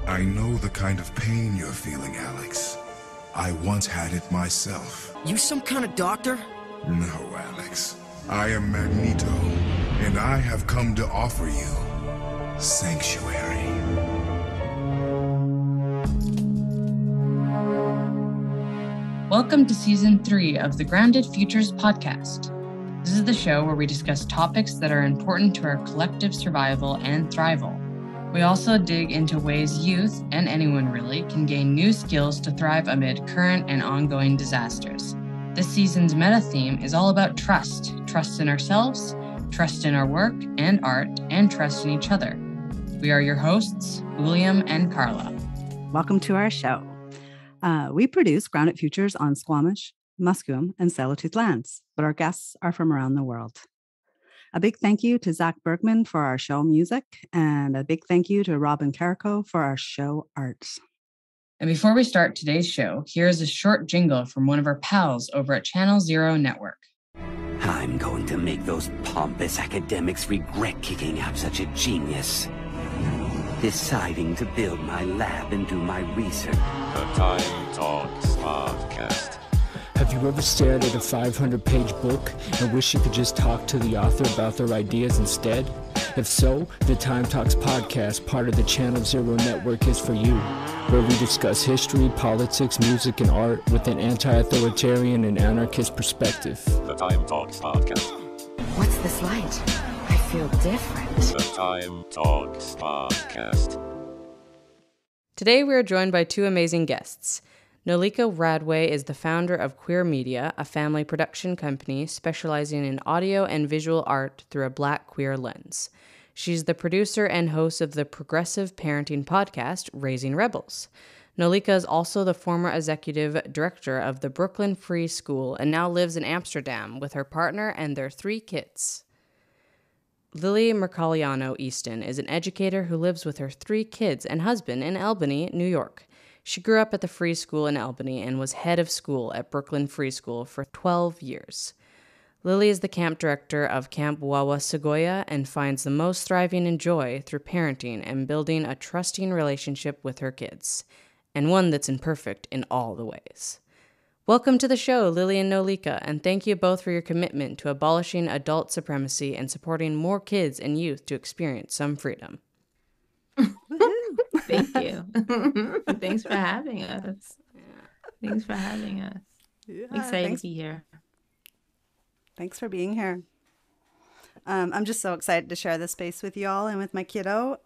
I know the kind of pain you're feeling, Alex. I once had it myself. You some kind of doctor? No, Alex. I am Magneto, and I have come to offer you sanctuary. Welcome to Season 3 of the Grounded Futures podcast. This is the show where we discuss topics that are important to our collective survival and thrival. We also dig into ways youth, and anyone really, can gain new skills to thrive amid current and ongoing disasters. This season's meta theme is all about trust. Trust in ourselves, trust in our work and art, and trust in each other. We are your hosts, William and Carla. Welcome to our show. We produce Grounded Futures on Squamish, Musqueam, and Tsleil-Waututh lands, but our guests are from around the world. A big thank you to Zach Bergman for our show music, and a big thank you to Robin Carrico for our show art. And before we start today's show, here's a short jingle from one of our pals over at Channel Zero Network. I'm going to make those pompous academics regret kicking out such a genius. Deciding to build my lab and do my research. The Time Talks Podcast. Have you ever stared at a 500-page book and wish you could just talk to the author about their ideas instead? If so, the Time Talks Podcast, part of the Channel Zero Network, is for you, where we discuss history, politics, music, and art with an anti-authoritarian and anarchist perspective. The Time Talks Podcast. What's this light? I feel different. The Time Talks Podcast. Today we are joined by two amazing guests. Noleca Radway is the founder of Queer Media, a family production company specializing in audio and visual art through a Black queer lens. She's the producer and host of the progressive parenting podcast, Raising Rebels. Noleca is also the former executive director of the Brooklyn Free School and now lives in Amsterdam with her partner and their 3 kids. Lily Mercogliano Easton is an educator who lives with her 3 kids and husband in Albany, New York. She grew up at the Free School in Albany and was head of school at Brooklyn Free School for 12 years. Lily is the camp director of Camp Wawa Segoya and finds the most thriving and joy through parenting and building a trusting relationship with her kids, and one that's imperfect in all the ways. Welcome to the show, Lily and Noleca, and thank you both for your commitment to abolishing adult supremacy and supporting more kids and youth to experience some freedom. Thank you. Thanks for having us. Thanks for having us. Yeah, Excited to be here. Thanks for being here. I'm just so excited to share this space with you all and with my kiddo.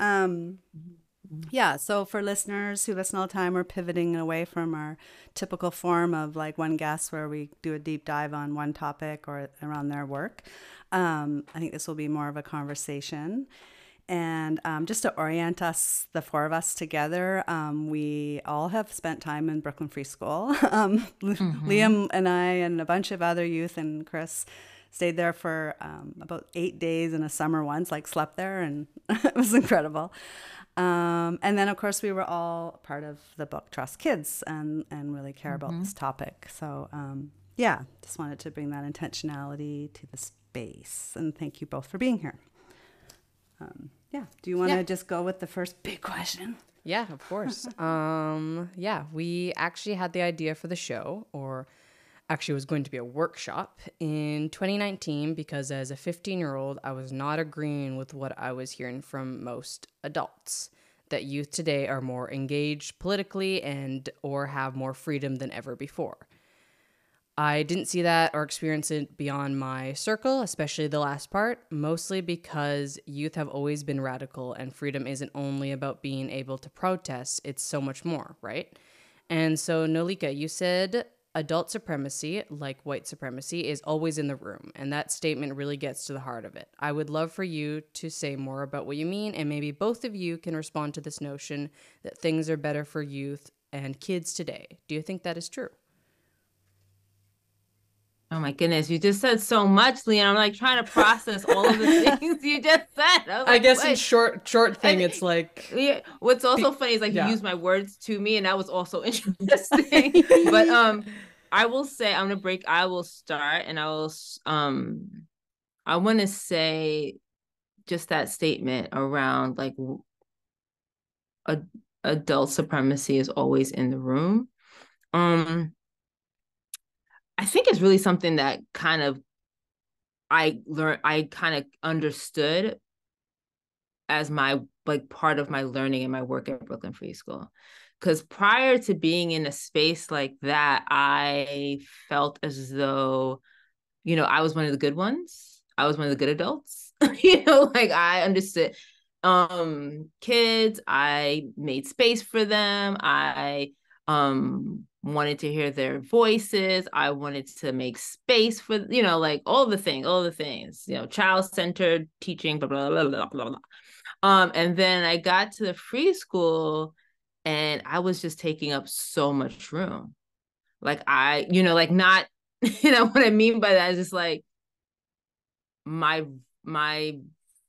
Yeah, so for listeners who listen all the time, we're pivoting away from our typical form of like one guest where we do a deep dive on one topic or around their work. I think this will be more of a conversation. And just to orient us, the 4 of us together, we all have spent time in Brooklyn Free School. Liam and I and a bunch of other youth and Chris stayed there for about 8 days in a summer once, like slept there, and it was incredible. And then, of course, we were all part of the book Trust Kids and really care about this topic. So, yeah, just wanted to bring that intentionality to the space. And thank you both for being here. Yeah. Do you want to just go with the first big question? Yeah, of course. We actually had the idea for the show, or actually it was going to be a workshop in 2019 because as a 15-year-old, I was not agreeing with what I was hearing from most adults, that youth today are more engaged politically and or have more freedom than ever before. I didn't see that or experience it beyond my circle, especially the last part, mostly because youth have always been radical and freedom isn't only about being able to protest, it's so much more, right? And so, Noleca, you said adult supremacy, like white supremacy, is always in the room, and that statement really gets to the heart of it. I would love for you to say more about what you mean, and maybe both of you can respond to this notion that things are better for youth and kids today. Do you think that is true? Oh my goodness, you just said so much, Leon. I'm like trying to process all of the things you just said. I guess in short thing, it's like... Yeah, what's also funny is like you used my words to me, and that was also interesting. But I will say, I will start, and I want to say just that statement around like adult supremacy is always in the room. I think it's really something that I kind of understood as my part of my learning and my work at Brooklyn Free School. Because prior to being in a space like that, I felt as though, I was one of the good ones. I was one of the good adults. I understood kids. I made space for them. I wanted to hear their voices. I wanted to make space for, all the things, child-centered teaching, blah, blah, blah, blah, blah, blah. And then I got to the free school and I was just taking up so much room. Not, what I mean by that is just my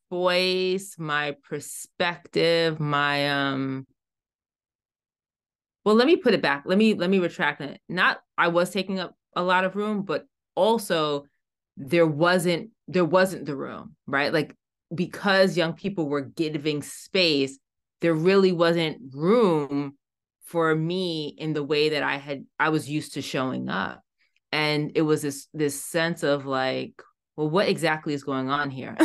voice, my perspective, well, let me put it back. Let me retract it. Not I was taking up a lot of room, but also there wasn't the room, right? Because young people were giving space, there really wasn't room for me in the way that I was used to showing up. And it was this sense of well, what exactly is going on here?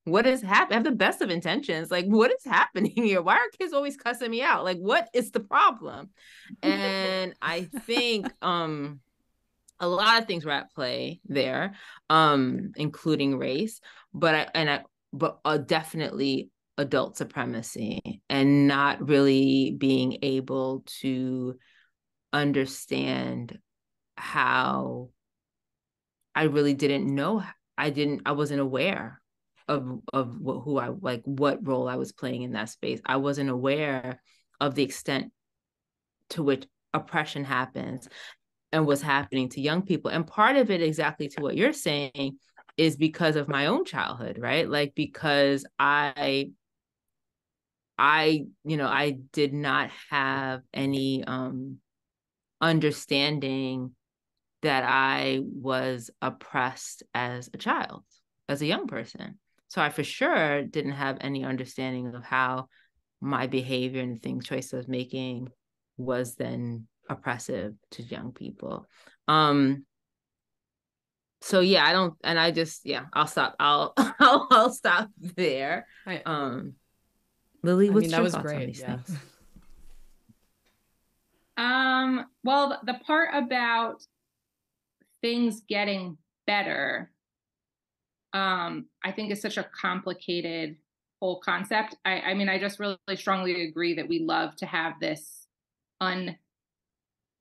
What is happening? I have the best of intentions. What is happening here? Why are kids always cussing me out? What is the problem? And I think a lot of things were at play there, including race, but definitely adult supremacy and not really being able to understand how I really didn't know. I wasn't aware of what role I was playing in that space. I wasn't aware of the extent to which oppression happens and what's happening to young people. And part of it, exactly to what you're saying, is because of my own childhood, right? Because I did not have any understanding that I was oppressed as a child, as a young person. So I for sure didn't have any understanding of how my behavior and the choices I was making was then oppressive to young people. So yeah, I'll stop. I'll stop there. Lily, what's your thoughts on these things? Well, the part about things getting better, I think is such a complicated whole concept. I just really strongly agree that we love to have this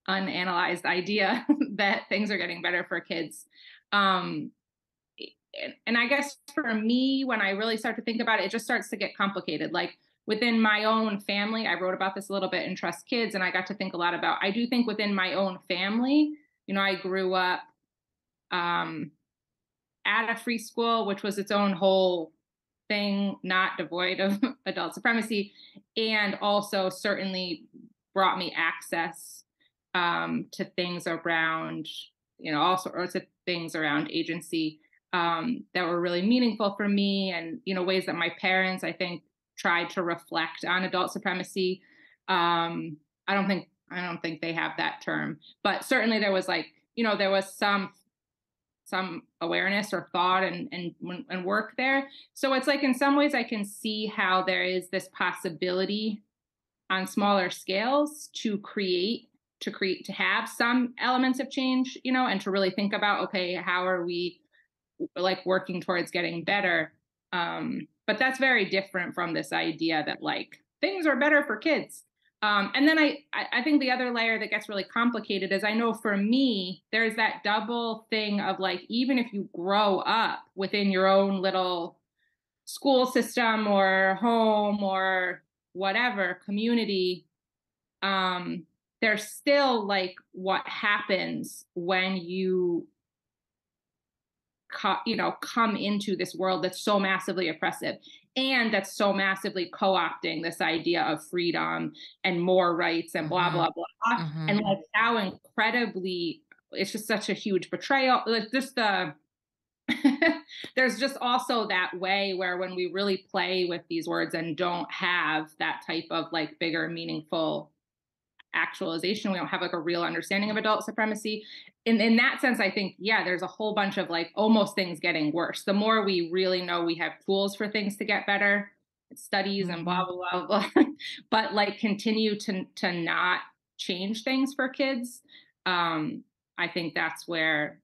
unanalyzed idea that things are getting better for kids. And I guess for me, when I really start to think about it, it just starts to get complicated. Within my own family, I wrote about this a little bit in Trust Kids, and I got to think a lot about, I do think within my own family, I grew up at a free school, which was its own whole thing, not devoid of adult supremacy, and also certainly brought me access to things around, all sorts of things around agency that were really meaningful for me, and ways that my parents, I think, tried to reflect on adult supremacy. I don't think they have that term, but certainly there was there was some awareness or thought and work there. So it's in some ways I can see how there is this possibility on smaller scales to have some elements of change, and to really think about, okay, how are we working towards getting better? But that's very different from this idea that things are better for kids. And then I think the other layer that gets really complicated is, I know for me, there's that double thing of even if you grow up within your own little school system or home or whatever community, there's still what happens when you come into this world that's so massively oppressive and that's so massively co-opting this idea of freedom and more rights and blah, blah, blah. Mm-hmm. And how incredibly, it's just such a huge betrayal. Just the there's just also that way where when we really play with these words and don't have that type of like bigger, meaningful actualization, we don't have like a real understanding of adult supremacy. In that sense, I think, yeah, there's a whole bunch of like almost things getting worse. The more we really know we have tools for things to get better, studies and blah, blah, blah, blah, but like continue to not change things for kids. I think that's where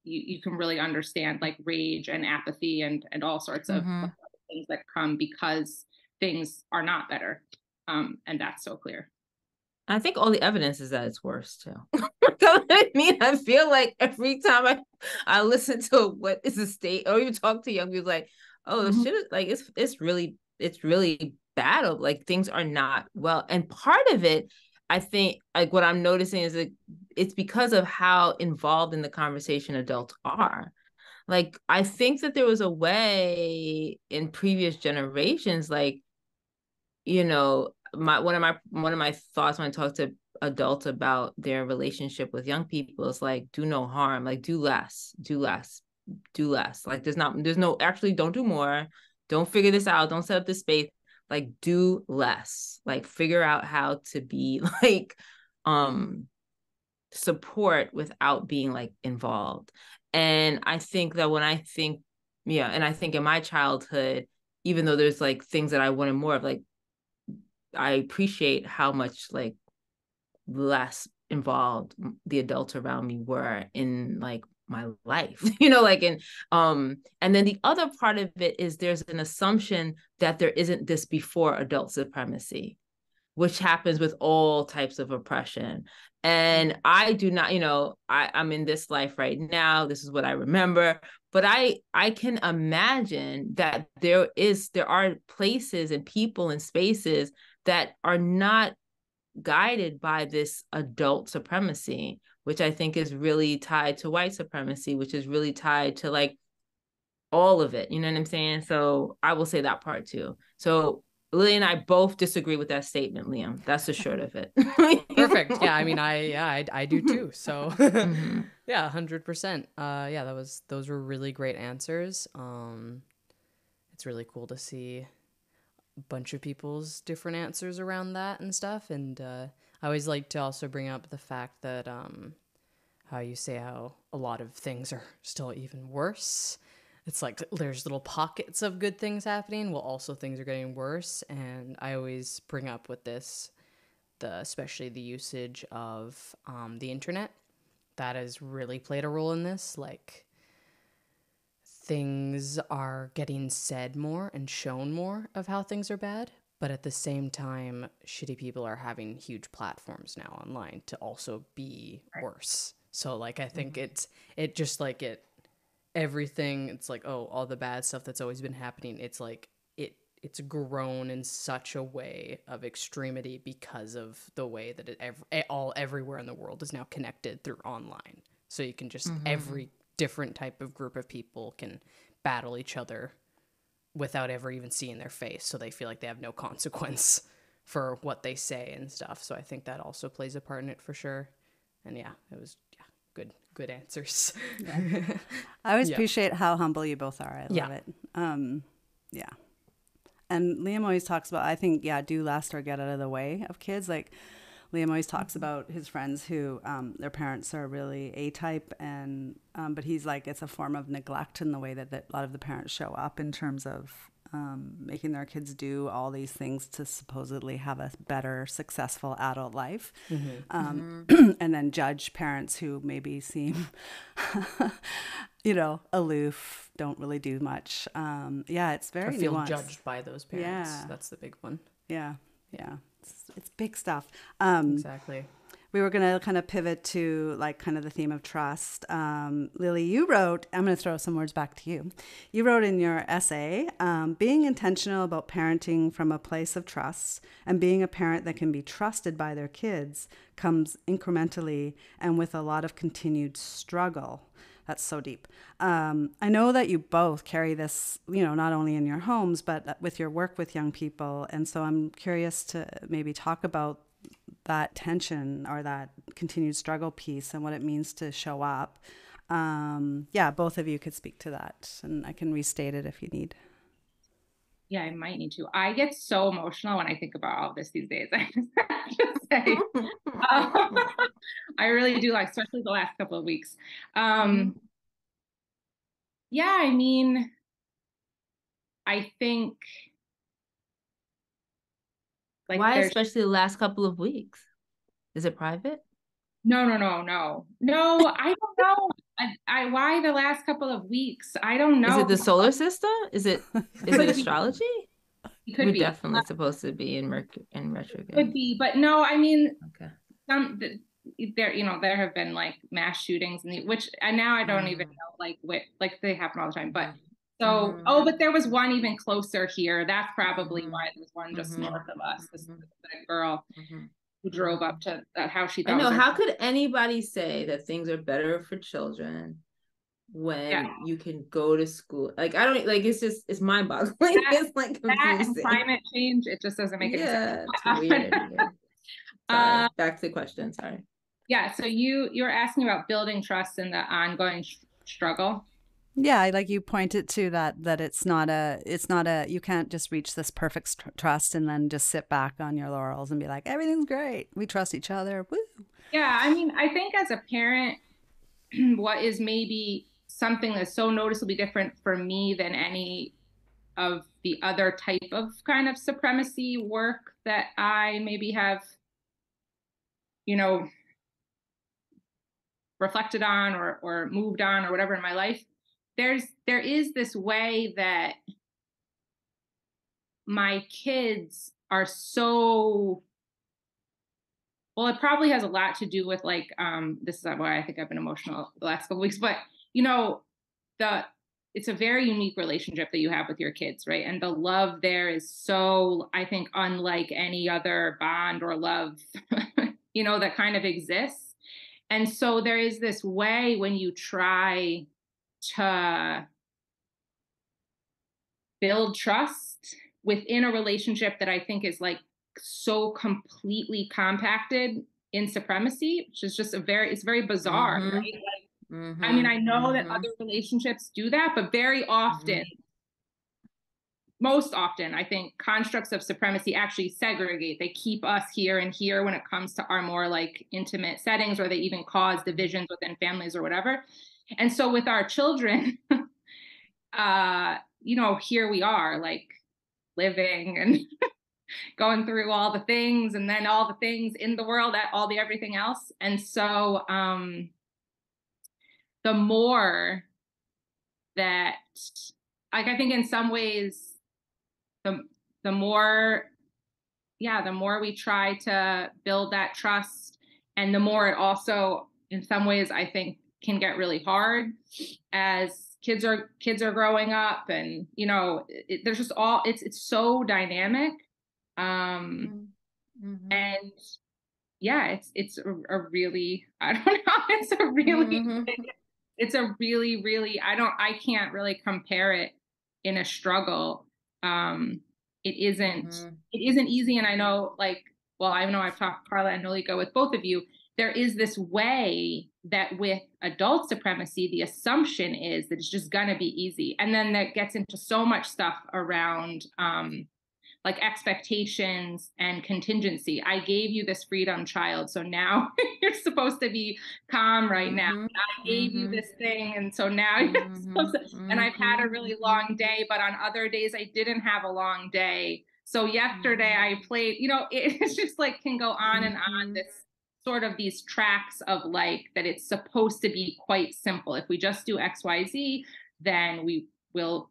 you can really understand like rage and apathy and all sorts of things that come because things are not better. And that's so clear. I think all the evidence is that it's worse too. I mean, I feel like every time I listen to what is the state, or even talk to young people, like, oh, shit is like it's really bad. Like things are not well, and part of it, I think, like what I'm noticing is that it's because of how involved in the conversation adults are. Like I think that there was a way in previous generations, like, you know, one of my thoughts when I talk to adults about their relationship with young people is like, do no harm, like do less. Like there's no actually, don't do more, don't figure this out, don't set up this space, like do less, like figure out how to be like support without being like involved. And I think that when I think, yeah, and I think in my childhood, even though there's like things that I wanted more of, like I appreciate how much like less involved the adults around me were in like my life, you know, like and then the other part of it is there's an assumption that there isn't this before adult supremacy, which happens with all types of oppression. And I do not, you know, I'm in this life right now. This is what I remember. But I can imagine that there are places and people and spaces that are not guided by this adult supremacy, which I think is really tied to white supremacy, which is really tied to like all of it. You know what I'm saying? So I will say that part too. So Lily and I both disagree with that statement, Liam. That's the short of it. Perfect. Yeah, I mean, I do too. So yeah, 100%. Yeah, those were really great answers. It's really cool to see a bunch of people's different answers around that and stuff. And I always like to also bring up the fact that how you say how a lot of things are still even worse. It's like there's little pockets of good things happening while also things are getting worse. And I always bring up with this, especially the usage of the internet. That has really played a role in this. Like things are getting said more and shown more of how things are bad. But at the same time, shitty people are having huge platforms now online to also be worse. So like, I think everything, it's like, oh, all the bad stuff that's always been happening, it's like it's grown in such a way of extremity because of the way that everywhere in the world is now connected through online. So you can just every different type of group of people can battle each other without ever even seeing their face, so they feel like they have no consequence for what they say and stuff. So I think that also plays a part in it for sure. And yeah, it was good answers. Yeah. I always appreciate how humble you both are. I love it. Yeah. And Liam always talks about, I think, do less or get out of the way of kids. Like Liam always talks about his friends who their parents are really A-type, and but he's like, it's a form of neglect in the way that a lot of the parents show up in terms of making their kids do all these things to supposedly have a better, successful adult life. And then judge parents who maybe seem, aloof, don't really do much. It's very I feel nuanced. Judged by those parents. Yeah. That's the big one. Yeah. It's big stuff. Exactly. We were going to kind of pivot to like kind of the theme of trust. Lily, you wrote, I'm going to throw some words back to you. You wrote in your essay, being intentional about parenting from a place of trust and being a parent that can be trusted by their kids comes incrementally and with a lot of continued struggle. That's so deep. I know that you both carry this, not only in your homes, but with your work with young people. And so I'm curious to maybe talk about that tension or that continued struggle piece and what it means to show up Yeah, both of you could speak to that, and I can restate it if you need. Yeah, I might need to. I get so emotional when I think about all this these days. I just have to say, I really do, like, especially the last couple of weeks. Yeah, I mean, I think like Why there's especially the last couple of weeks? Is it private? no, I don't know. I why the last couple of weeks? I don't Is know. it the solar system? Is it astrology? It could We're be. definitely supposed to be in retrograde. Could be, but no, I mean, Okay. there have been like mass shootings and now I don't even know like they happen all the time. But so, but there was one even closer here. That's probably why there's one just north of us. This girl who drove up to that house she thought I know. was her. How could anybody say that things are better for children when you can go to school? Like, I don't like, it's mind boggling. It's like confusing. That climate change, it just doesn't make any sense. It's weird. Sorry, back to the question. Sorry. Yeah. So you're asking about building trust in the ongoing struggle. Yeah, like you pointed to that it's not a you can't just reach this perfect trust and then just sit back on your laurels and be like, everything's great, we trust each other. Woo. Yeah, I mean, I think as a parent, what is maybe something that's so noticeably different for me than any of the other type of kind of supremacy work that I maybe have, reflected on or moved on or whatever in my life, there is this way that my kids are so, well, it probably has a lot to do with like, this is why I think I've been emotional the last couple of weeks, but it's a very unique relationship that you have with your kids, right? And the love there is so, I think, unlike any other bond or love, that kind of exists. And so there is this way when you try to build trust within a relationship that I think is like so completely compacted in supremacy, which is just it's very bizarre, right? Like, I mean, I know that other relationships do that, but very often, most often, I think constructs of supremacy actually segregate. They keep us here and here when it comes to our more like intimate settings, or they even cause divisions within families or whatever. And so with our children, here we are like living and going through all the things and then all the things in the world, all the everything else. And so the more that, like, I think in some ways, the more we try to build that trust, and the more it also, in some ways, I think can get really hard as kids are growing up, and there's just it's so dynamic, and yeah, it's a really, I don't know, it's a really, really, I can't really compare it in a struggle. It isn't easy. And I know, I know I've talked Carla and Noleca with both of you. There is this way that with adult supremacy, the assumption is that it's just gonna be easy. And then that gets into so much stuff around, like expectations and contingency. I gave you this freedom, child, so now you're supposed to be calm right now. I gave you this thing, and so now you're supposed to, and I've had a really long day, but on other days I didn't have a long day. So yesterday I played, it's just like can go on and on, this sort of these tracks of like that it's supposed to be quite simple. If we just do XYZ, then we will,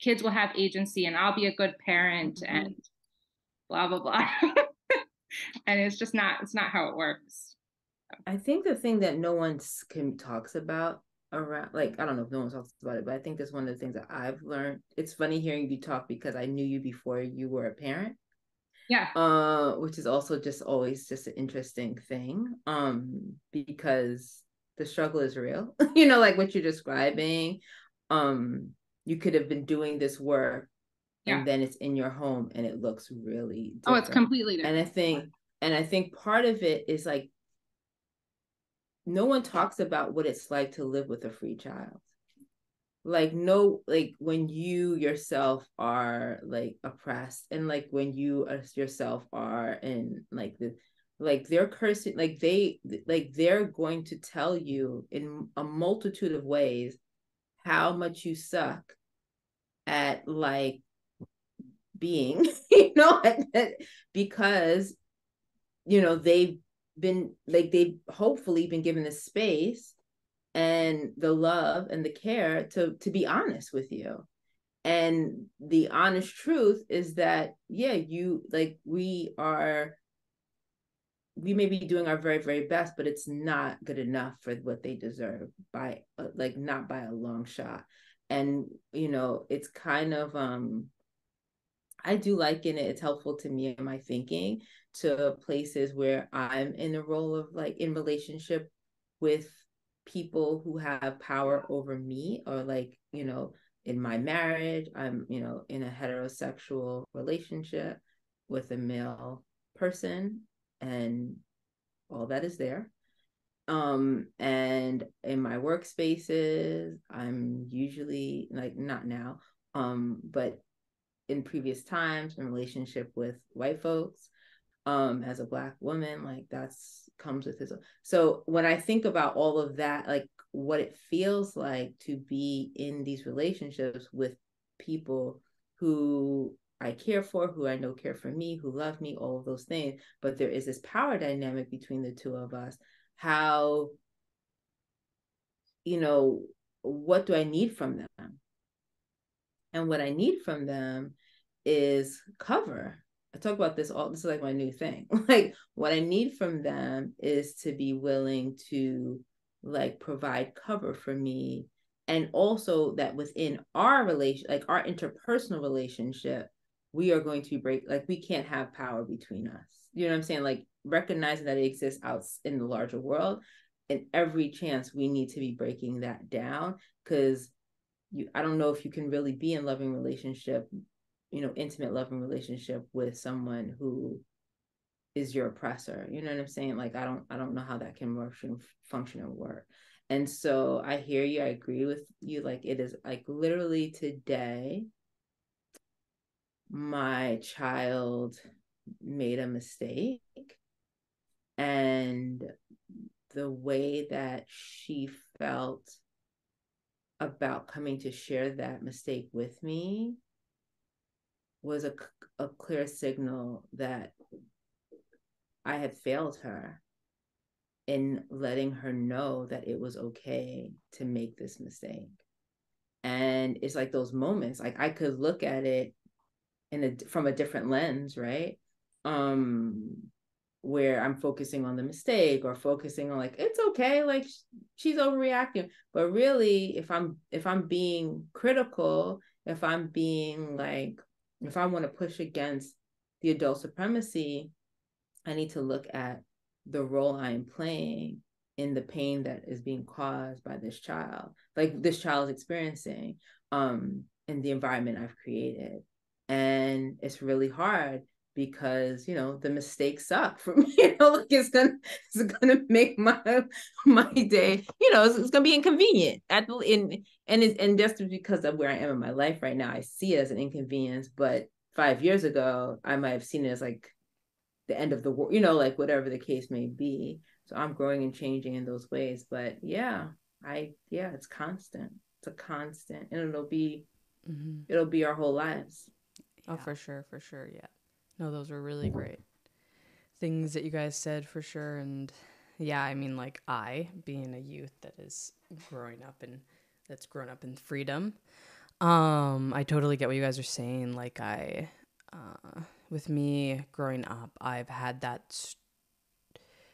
kids will have agency and I'll be a good parent and blah, blah, blah. And it's not how it works. I think the thing that no one talks about around, like, I don't know if no one talks about it, but I think that's one of the things that I've learned. It's funny hearing you talk because I knew you before you were a parent. Yeah. Which is also just always just an interesting thing. Because the struggle is real, like what you're describing. You could have been doing this work and then it's in your home and it looks really different. Oh, it's completely different. And I think part of it is like no one talks about what it's like to live with a free child. Like, no, like when you yourself are like oppressed, and like when you yourself are in like the, like they're cursing, they're going to tell you in a multitude of ways how much you suck at like being, because they've they've hopefully been given the space and the love and the care to be honest with you. And the honest truth is that, yeah, we may be doing our very, very best, but it's not good enough for what they deserve, by not by a long shot. And it's kind of I do liken it, it's helpful to me in my thinking, to places where I'm in a role of like in relationship with people who have power over me, or in my marriage, I'm, in a heterosexual relationship with a male person, and all that is there. And in my workspaces, I'm usually like, not now, but in previous times, in relationship with white folks, as a Black woman, like that's comes with his own. So when I think about all of that, like what it feels like to be in these relationships with people who I care for, who I know care for me, who love me, all of those things, but there is this power dynamic between the two of us. How, what do I need from them? And what I need from them is cover. I talk about this this is like my new thing. Like what I need from them is to be willing to like provide cover for me. And also that within our relation, like our interpersonal relationship, we are going to be like, we can't have power between us. You know what I'm saying? Like recognizing that it exists out in the larger world, and every chance we need to be breaking that down, because I don't know if you can really be in loving relationship, intimate loving relationship with someone who is your oppressor. You know what I'm saying? Like, I don't know how that can function and work. And so I hear you. I agree with you. Like, it is like literally today, my child made a mistake, and the way that she felt about coming to share that mistake with me was a clear signal that I had failed her in letting her know that it was okay to make this mistake. And it's like those moments, like I could look at it from a different lens, right? Where I'm focusing on the mistake, or focusing on like, it's okay, like she's overreacting. But really, if I'm being critical, if I'm being like, if I want to push against the adult supremacy, I need to look at the role I am playing in the pain that is being caused by this child, like this child is experiencing, in the environment I've created. And it's really hard because the mistakes suck for me. Like it's gonna make my day. It's gonna be inconvenient and just because of where I am in my life right now, I see it as an inconvenience. But 5 years ago, I might have seen it as like the end of the world. Like whatever the case may be. So I'm growing and changing in those ways. But yeah, it's constant. It's a constant, and it'll be our whole lives. Oh, for sure. Yeah. No, those were really great things that you guys said, for sure. And yeah, I mean, like I, being a youth that is that's grown up in freedom, I totally get what you guys are saying. Like with me growing up, I've had that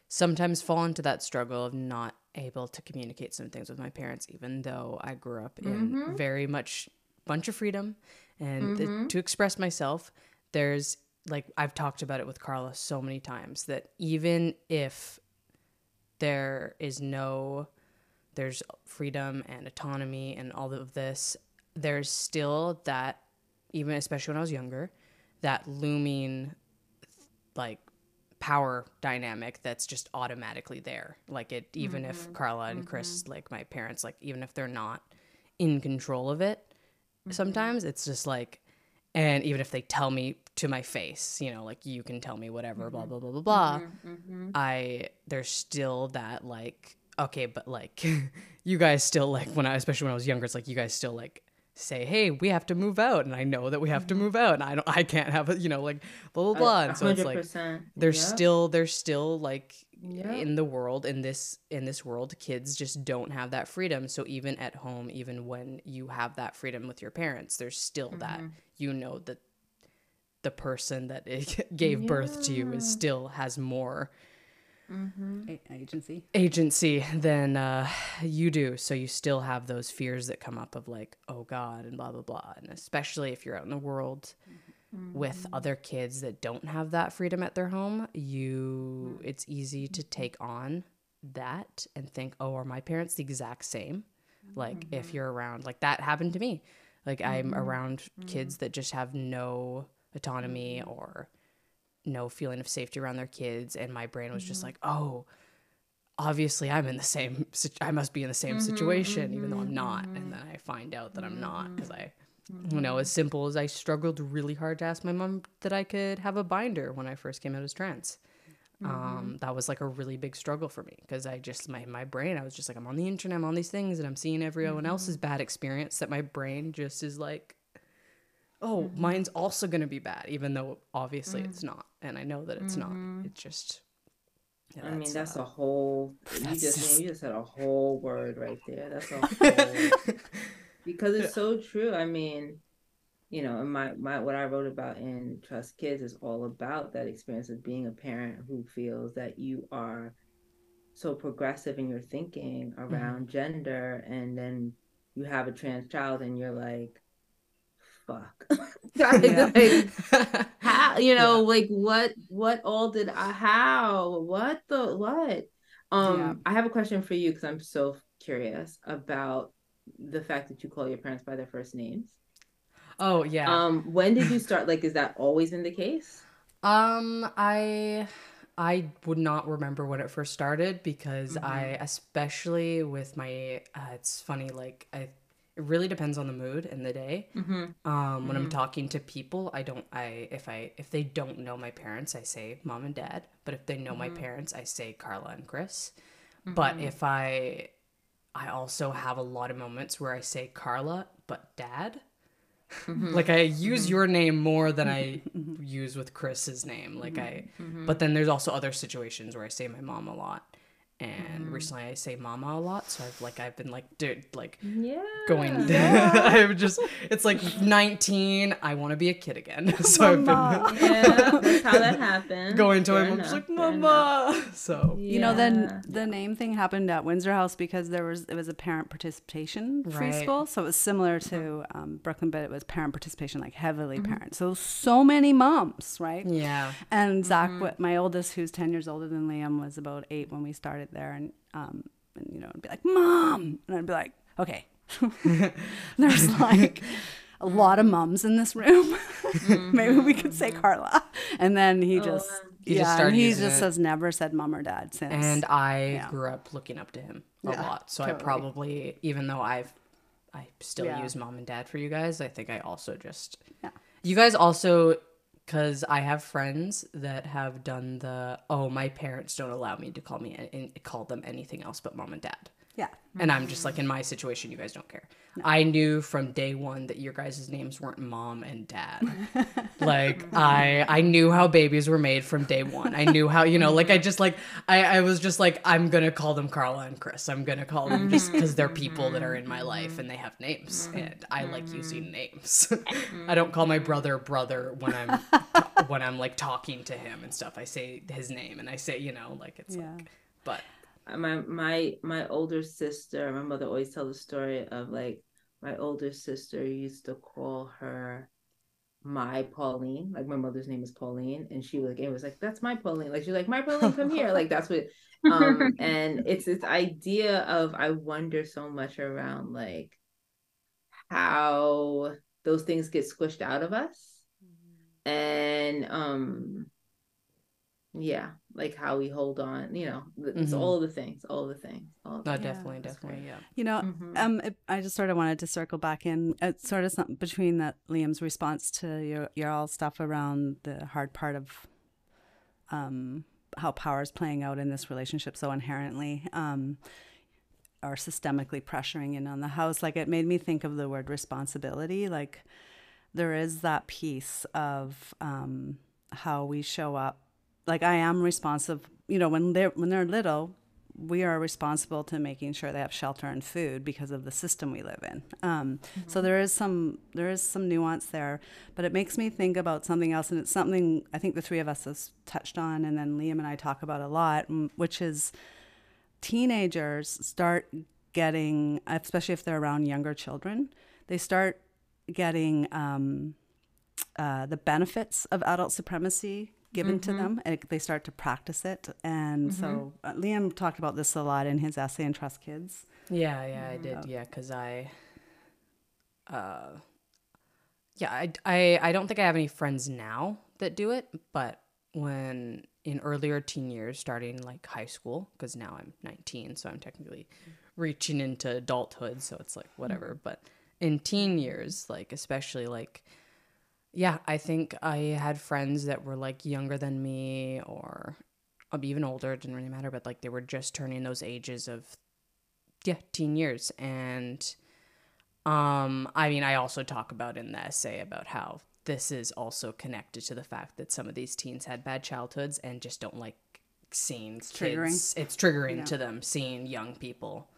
sometimes fall into that struggle of not able to communicate some things with my parents, even though I grew up in very much bunch of freedom and to express myself. There's like, I've talked about it with Carla so many times, that even if there's freedom and autonomy and all of this, there's still that, even especially when I was younger, that looming like power dynamic that's just automatically there. Like it, even if Carla and Chris, like my parents, like even if they're not in control of it, sometimes it's just like, and even if they tell me to my face, you know, like you can tell me whatever, blah, blah, blah, blah, blah. There's still that like, okay, but like you guys still like especially when I was younger, it's like you guys still like say, hey, we have to move out, and I know that we have to move out, and I can't have it, you know, like blah blah blah. And so it's like there's still like in the world, in this world, kids just don't have that freedom. So even at home, even when you have that freedom with your parents, there's still that, you know, that the person that gave birth to you still has more agency than you do. So you still have those fears that come up of like, oh God, and blah blah blah. And especially if you're out in the world with other kids that don't have that freedom at their home, it's easy to take on that and think, oh, are my parents the exact same? Like if you're around, like that happened to me, like I'm around kids that just have no autonomy or no feeling of safety around their kids, and my brain was just like, oh, obviously I must be in the same situation, even though I'm not. And then I find out that I'm not, because I, you know, as simple as I struggled really hard to ask my mom that I could have a binder when I first came out as trans. That was like a really big struggle for me, because I just, my brain, I was just like, I'm on the internet, I'm on these things, and I'm seeing everyone else's bad experience, that my brain just is like, oh, mine's also going to be bad, even though obviously it's not. And I know that it's not. It's just, yeah, I mean, that's a whole, you just said a whole word right there. That's a whole, because it's so true. I mean, you know, my what I wrote about in Trust Kids is all about that experience of being a parent who feels that you are so progressive in your thinking around gender, and then you have a trans child and you're like, fuck. Like, how, you know, like what all did I, how, what the, what? I have a question for you, because I'm so curious about the fact that you call your parents by their first names. Oh yeah. When did you start, like, is that always been the case? I would not remember when it first started, because I, especially with my, it's funny, like it really depends on the mood and the day. When I'm talking to people, if they don't know my parents, I say mom and dad. But if they know my parents, I say Carla and Chris. But if I also have a lot of moments where I say Carla, but dad. Like I use your name more than I use with Chris's name. Like but then there's also other situations where I say my mom a lot. And recently I say mama a lot, so I've been like, dude, like going I'm just, it's like 19, I want to be a kid again. So mama. I've been That's how that happened. Going to my mom, just like, mama. So you know, then the name thing happened at Windsor House because it was a parent participation free school, so it was similar to Brooklyn, but it was parent participation, like heavily parent. So many moms, right? Yeah. And Zach, my oldest, who's 10 years older than Liam, was about 8 when we started there, and you know, it'd be like, mom, and I'd be like, okay. There's like a lot of mums in this room. Maybe we could say Carla. And then he just has never said mom or dad since. And I grew up looking up to him a lot, so totally. I probably, even though I still use mom and dad for you guys, I think I also just you guys also. Because I have friends that have done my parents don't allow me to call them anything else but mom and dad. Yeah. And I'm just like, in my situation, you guys don't care. No. I knew from day one that your guys' names weren't mom and dad. Like, I knew how babies were made from day one. I knew how, you know, like, I was just like, I'm going to call them Carla and Chris. I'm going to call them just because they're people that are in my life and they have names. And I like using names. I don't call my brother when I'm like talking to him and stuff. I say his name and I say, you know, like, it's like, but. My older sister, my mother always tells the story of like my older sister used to call her my Pauline, like my mother's name is Pauline, and she was like, that's my Pauline, like she's like, my Pauline, come here, like that's what and it's this idea of, I wonder so much around like how those things get squished out of us. And Yeah, like how we hold on, it's all of the things, all of the things. Definitely, yeah. You know, I just sort of wanted to circle back in. It's sort of something between that Liam's response to your all stuff around the hard part of how power is playing out in this relationship so inherently, or systemically pressuring in on the house. Like, it made me think of the word responsibility. Like, there is that piece of how we show up. Like, I am responsive. You know, when they're little, we are responsible to making sure they have shelter and food because of the system we live in. So there is some nuance there, but it makes me think about something else, and it's something I think the three of us has touched on, and then Liam and I talk about a lot, which is teenagers start getting, especially if they're around younger children, they start getting the benefits of adult supremacy given to them, and they start to practice it. And so Liam talked about this a lot in his essay in Trust Kids. Yeah, I did. Yeah, because I don't think I have any friends now that do it, but when in earlier teen years, starting like high school, because now I'm 19, so I'm technically reaching into adulthood, so it's like whatever. But in teen years, like especially like, yeah, I think I had friends that were like younger than me or even older, it didn't really matter, but like they were just turning those ages of, teen years. And I mean, I also talk about in the essay about how this is also connected to the fact that some of these teens had bad childhoods and just don't like seeing kids. It's triggering to them seeing young people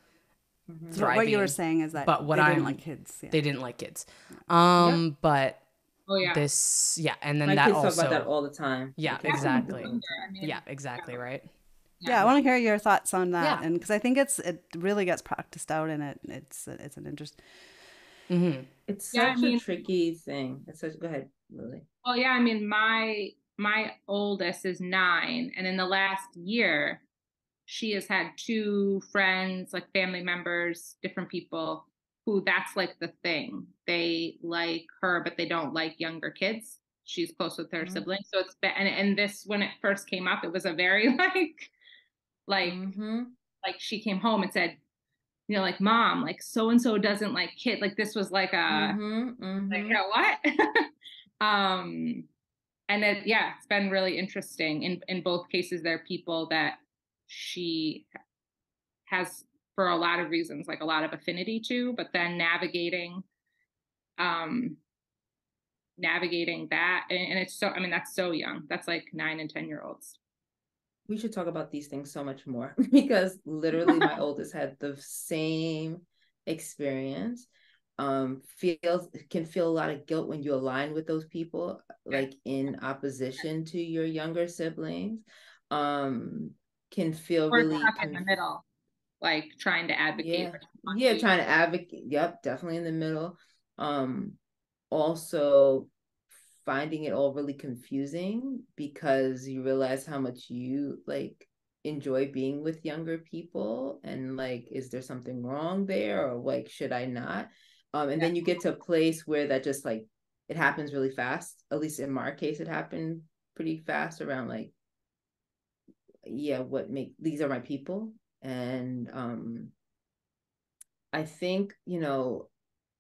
thriving. So what you were saying is that they didn't like kids. Yeah. They didn't like kids. But this, and then my that kids also talk about that all the time. Yeah, exactly. Yeah, exactly, right. Yeah, I want to hear your thoughts on that, and because I think it really gets practiced out, and it's an interest. It's such a tricky thing. Go ahead, Lily. Well, yeah, I mean, my oldest is 9, and in the last year, she has had 2 friends, like family members, different people who that's like the thing. They like her, but they don't like younger kids. She's close with her siblings, so it's and this when it first came up, it was a very like she came home and said, you know, like, Mom, like so and so doesn't like kid. Like this was like a like, you know what? And it's been really interesting. In both cases, there are people that she has, for a lot of reasons, like a lot of affinity to, but then navigating that, and it's so, I mean, that's so young. That's like 9 and 10-year-olds. We should talk about these things so much more because literally my oldest had the same experience. Can feel a lot of guilt when you align with those people, like in opposition to your younger siblings. Can feel really in the middle, like trying to advocate. Trying to advocate. Yep, definitely in the middle. Also finding it all really confusing because you realize how much you like enjoy being with younger people, and like, is there something wrong there, or like, should I not? And then you get to a place where that just like, it happens really fast. At least in my case, it happened pretty fast around like, these are my people. And I think,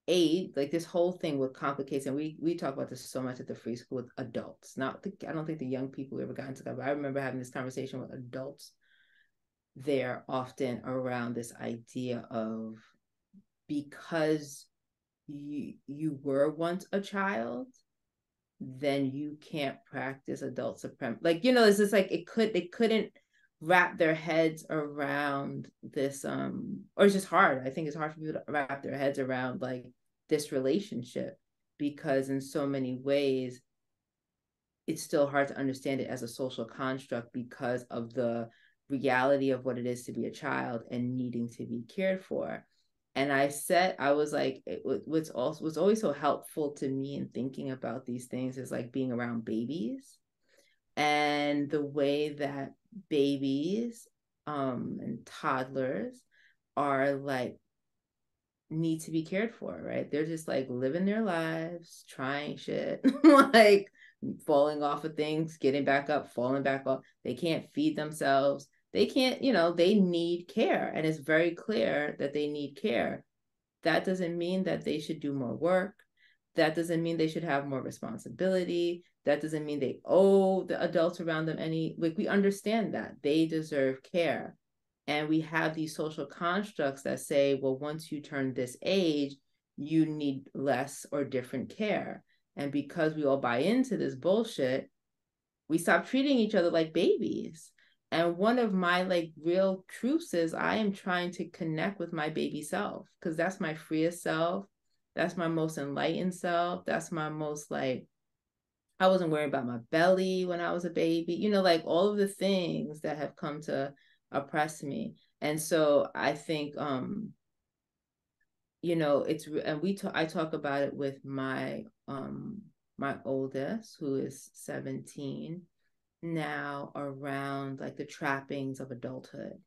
like this whole thing with complicates, and we talk about this so much at the free school with adults. I don't think the young people ever got into that, but I remember having this conversation with adults there often around this idea of, because you were once a child, then you can't practice adult supremacy. Like, it's just like they couldn't wrap their heads around this, or it's just hard. I think it's hard for people to wrap their heads around like this relationship, because in so many ways it's still hard to understand it as a social construct because of the reality of what it is to be a child and needing to be cared for. And I was like, what's always so helpful to me in thinking about these things is like being around babies, and the way that babies and toddlers are like, need to be cared for, right? They're just like living their lives, trying shit, like falling off of things, getting back up, falling back off. They can't feed themselves. They can't, they need care. And it's very clear that they need care. That doesn't mean that they should do more work. That doesn't mean they should have more responsibility. That doesn't mean they owe the adults around them we understand that they deserve care. And we have these social constructs that say, well, once you turn this age, you need less or different care. And because we all buy into this bullshit, we stop treating each other like babies. And one of my real truths is I am trying to connect with my baby self, because that's my freest self. That's my most enlightened self. That's my most I wasn't worried about my belly when I was a baby, all of the things that have come to oppress me. And so I think, I talk about it with my oldest, who is 17 now, around the trappings of adulthood,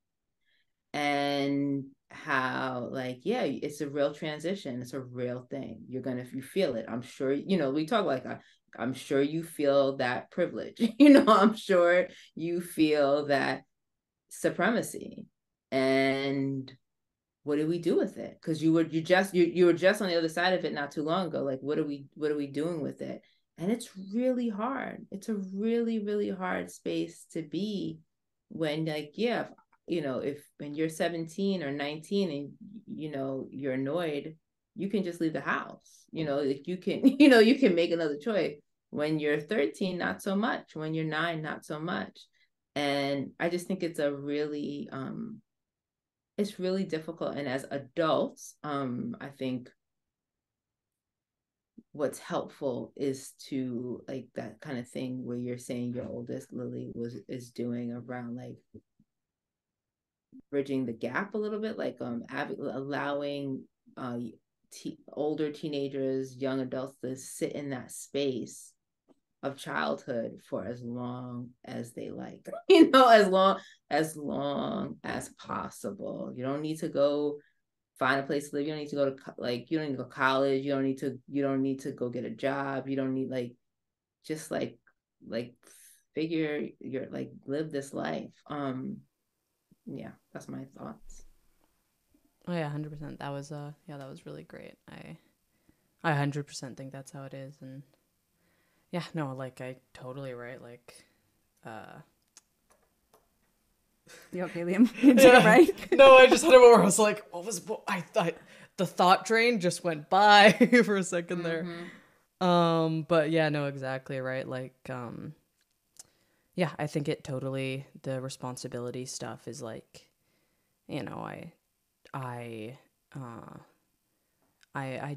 and how it's a real transition. It's a real thing. You feel it. I'm sure, we talk I'm sure you feel that privilege, I'm sure you feel that supremacy. And what do we do with it? Because you were just on the other side of it not too long ago. What are we doing with it? And it's really hard. It's a really, really hard space to be when if when you're 17 or 19 and you're annoyed, you can just leave the house. You can make another choice. When you're 13, not so much. When you're 9, not so much. And I just think it's really difficult. And as adults, I think what's helpful is to that kind of thing where you're saying your oldest, Lily, is doing around bridging the gap a little bit, allowing older teenagers, young adults to sit in that space of childhood for as long as they like, as long as possible. You don't need to go find a place to live. You don't need to go to you don't need to go to college. You don't need to go get a job. You don't need just figure your live this life. Yeah, that's my thoughts. Oh yeah, 100%. That was that was really great. I 100% think that's how it is. And yeah, no, I totally right. You okay, Liam? You did it right? No, I just had a moment where I was like, I thought the thought train just went by for a second there. But yeah, no, exactly right. Yeah, I think it totally, the responsibility stuff is I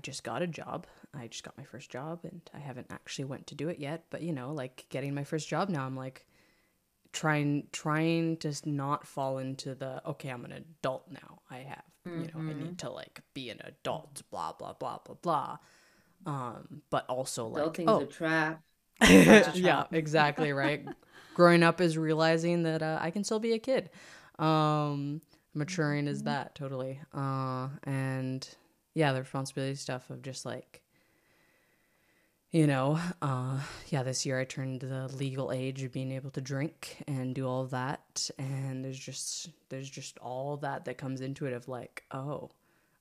just got a job. I just got my first job, and I haven't actually went to do it yet. But getting my first job now, I'm trying to not fall into the, okay, I'm an adult now. I have, I need to be an adult, blah, blah, blah, blah, blah. But also adulting's a trap. Yeah, exactly. Right. Growing up is realizing that I can still be a kid. Maturing is that totally. And yeah, the responsibility stuff of just this year I turned the legal age of being able to drink and do all of that. And there's just all that comes into it of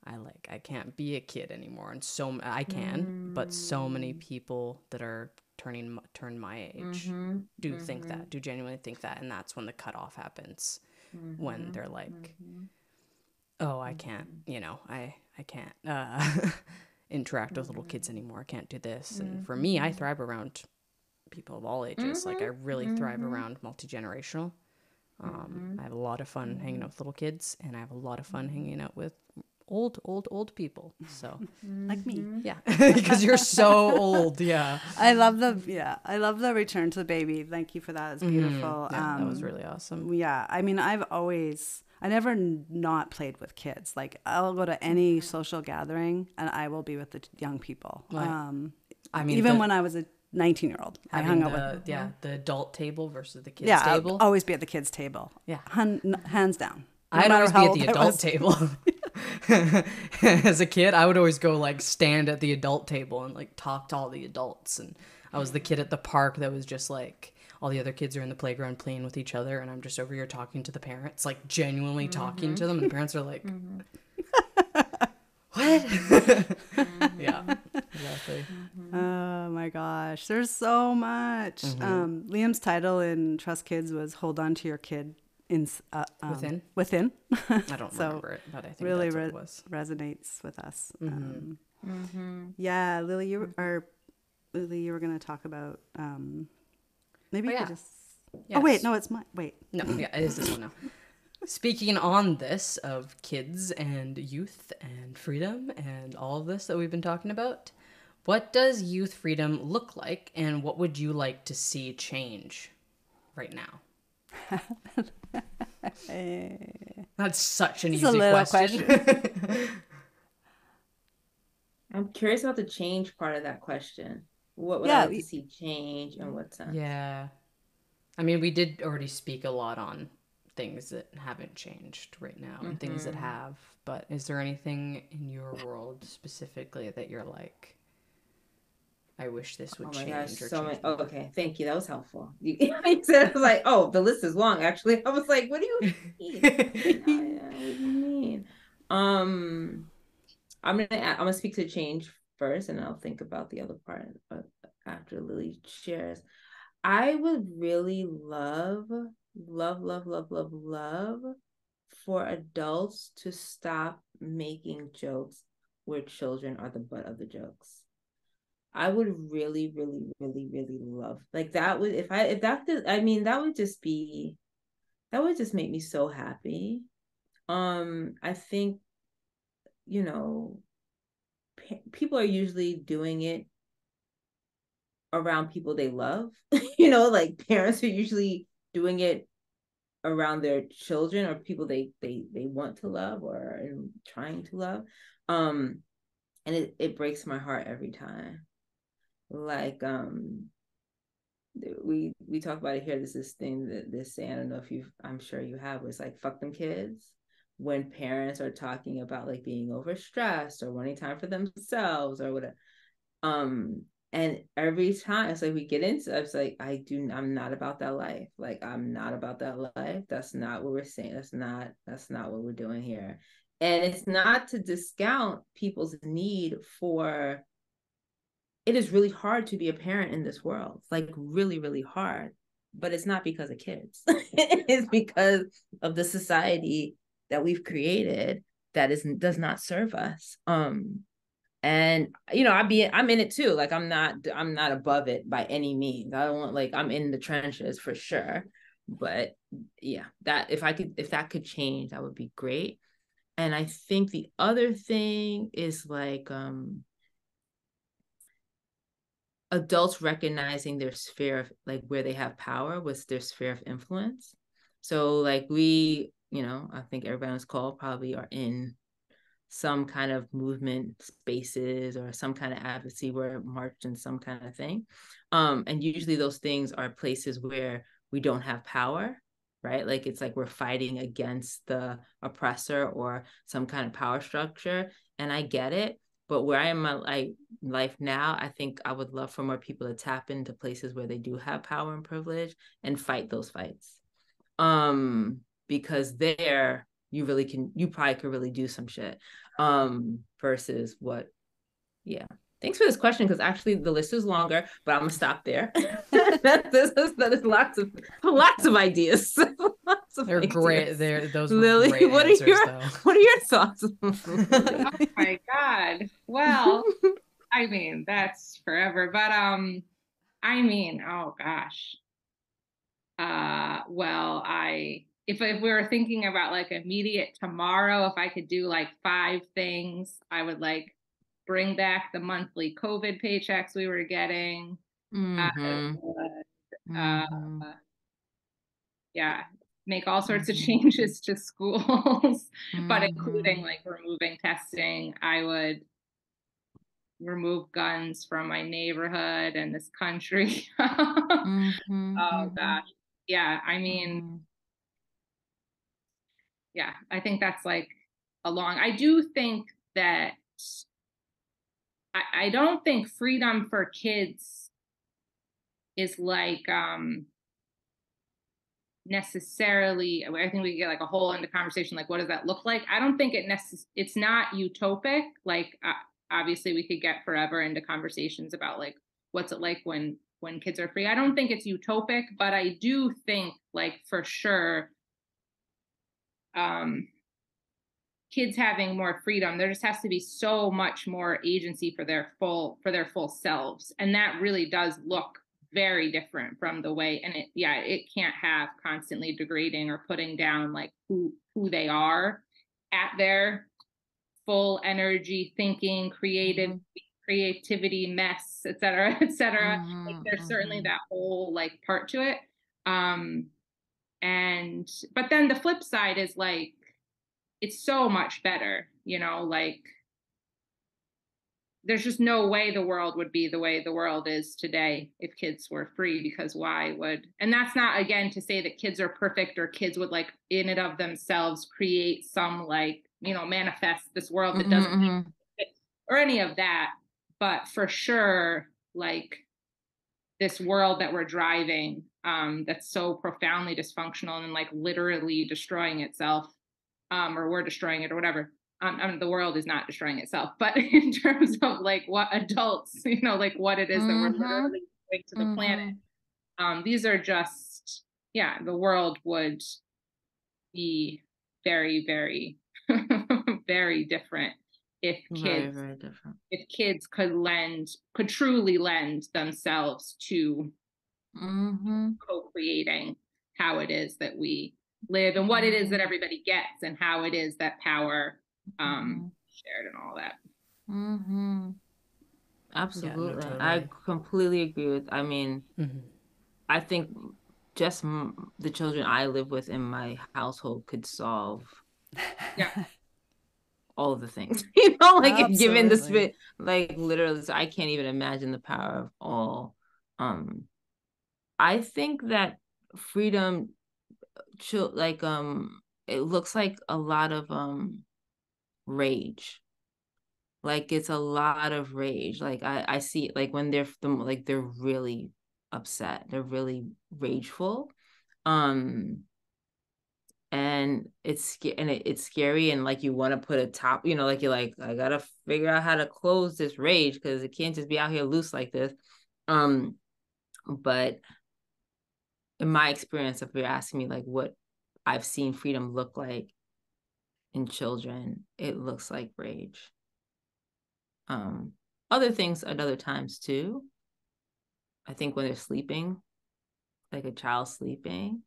I can't be a kid anymore. And I can, but so many people that are turn my age do genuinely think that. And that's when the cutoff happens, when they're oh, I can't, I can't interact with little kids anymore. I can't do this. And for me, I thrive around people of all ages. I really thrive around multi-generational. I have a lot of fun hanging out with little kids, and I have a lot of fun hanging out with old people. So like me. Yeah. Because you're so old. Yeah. I love the return to the baby. Thank you for that. It's beautiful. Yeah, that was really awesome. Yeah. I mean, I never not played with kids. I'll go to any social gathering and I will be with the young people. Right. Even when I was a 19-year-old, I hung out with the adult table versus the kids table. I'll always be at the kids table. Yeah. Hands down. I'd always be at the adult table. As a kid, I would always go stand at the adult table and talk to all the adults. And I was the kid at the park that was just like, all the other kids are in the playground playing with each other, and I'm just over here talking to the parents, like genuinely talking to them. And the parents are like, what? Yeah, exactly. Oh my gosh, there's so much. Liam's title in Trust Kids was "Hold On to Your Kid Within. Within." I don't So remember it, but I think really that's what it was. resonates with us. Yeah, Lily, you were going to talk about maybe you could just. Yes. Oh wait, no, it's my wait. No, yeah, it is this one now. Speaking on this of kids and youth and freedom and all of this that we've been talking about, what does youth freedom look like, and what would you like to see change right now? That's such an easy question. I'm curious about the change part of that question. What would I like to see change and what sense? Yeah. I mean, we did already speak a lot on things that haven't changed right now and things that have, but is there anything in your world specifically that you're like, I wish this would change? Gosh, or so change many. Okay, thank you. That was helpful. You said, I was like, oh, the list is long. Actually, I was like, what do you mean? What do you mean? I'm gonna speak to change first, and I'll think about the other part after Lily shares. I would really love for adults to stop making jokes where children are the butt of the jokes. I would really love, like, that would, that would just make me so happy. I think, people are usually doing it around people they love. Like parents are usually doing it around their children or people they want to love or are trying to love. And it breaks my heart every time. Like, we talk about it here. There's this thing that this saying, I don't know if I'm sure you have, where it's like, fuck them kids. When parents are talking about like being overstressed or wanting time for themselves or whatever. And every time it's like we get into it, it's like, I'm not about that life. Like, I'm not about that life. That's not what we're saying. That's not what we're doing here. And it's not to discount people's need for, it is really hard to be a parent in this world, like really hard, but it's not because of kids. It's because of the society that we've created that does not serve us. And I'm in it too. Like, I'm not above it by any means. I don't want, like, I'm in the trenches for sure. But yeah, that if that could change, that would be great. And I think the other thing is like adults recognizing their sphere of, like, where they have power, what's their sphere of influence. So like we, I think everybody on this call probably are in some kind of movement spaces or some kind of advocacy where march and some kind of thing. And usually those things are places where we don't have power, right? Like, it's like we're fighting against the oppressor or some kind of power structure. And I get it. But where I am in my life now, I think I would love for more people to tap into places where they do have power and privilege and fight those fights. Because there, you probably could really do some shit. Versus what, yeah. Thanks for this question, because actually the list is longer, but I'm gonna stop there. There's lots of ideas. They're great. Those were Lily, great answers, though. What are your thoughts? Oh my God. Well, I mean, that's forever. But I mean, oh gosh. Well, if we were thinking about like immediate tomorrow, if I could do like 5 things, I would like bring back the monthly COVID paychecks we were getting. Yeah, make all sorts of changes to schools, but including like removing testing. I would remove guns from my neighborhood and this country. Oh gosh. Yeah, I mean, yeah, I think that's like I do think that I don't think freedom for kids is like necessarily, I think we get like a whole into conversation, like what does that look like? I don't think it's not utopic. Like obviously we could get forever into conversations about like what's it like when kids are free. I don't think it's utopic, but I do think like for sure kids having more freedom, there just has to be so much more agency for their full selves, and that really does look very different from the way, and it can't have constantly degrading or putting down like who they are at their full energy, thinking, creativity, mess, et cetera, et cetera. Like there's certainly that whole like part to it. And but then the flip side is like it's so much better, like there's just no way the world would be the way the world is today if kids were free, because why would, and that's not again to say that kids are perfect or kids would like in and of themselves create some like, manifest this world that doesn't exist or any of that. But for sure, like this world that we're driving, that's so profoundly dysfunctional and like literally destroying itself, or we're destroying it or whatever. The world is not destroying itself, but in terms of like what adults, like what it is that we're literally doing to the planet, these are just, the world would be very, very, very different if kids, very different. If kids could truly lend themselves to co-creating how it is that we live and what it is that everybody gets and how it is that power shared and all that. Absolutely. Yeah, no, totally. I completely agree with, I mean, I think just the children I live with in my household could solve all of the things, like if given the spit, like literally, so I can't even imagine the power of all. I think that freedom, like it looks like a lot of rage. Like it's a lot of rage. Like I see like when they're really upset, they're really rageful. And it's scary, and like you want to put a top, like you're like, I gotta figure out how to close this rage because it can't just be out here loose like this. But in my experience, if you're asking me like what I've seen freedom look like in children, it looks like rage. Other things at other times too. I think when they're sleeping, like a child sleeping,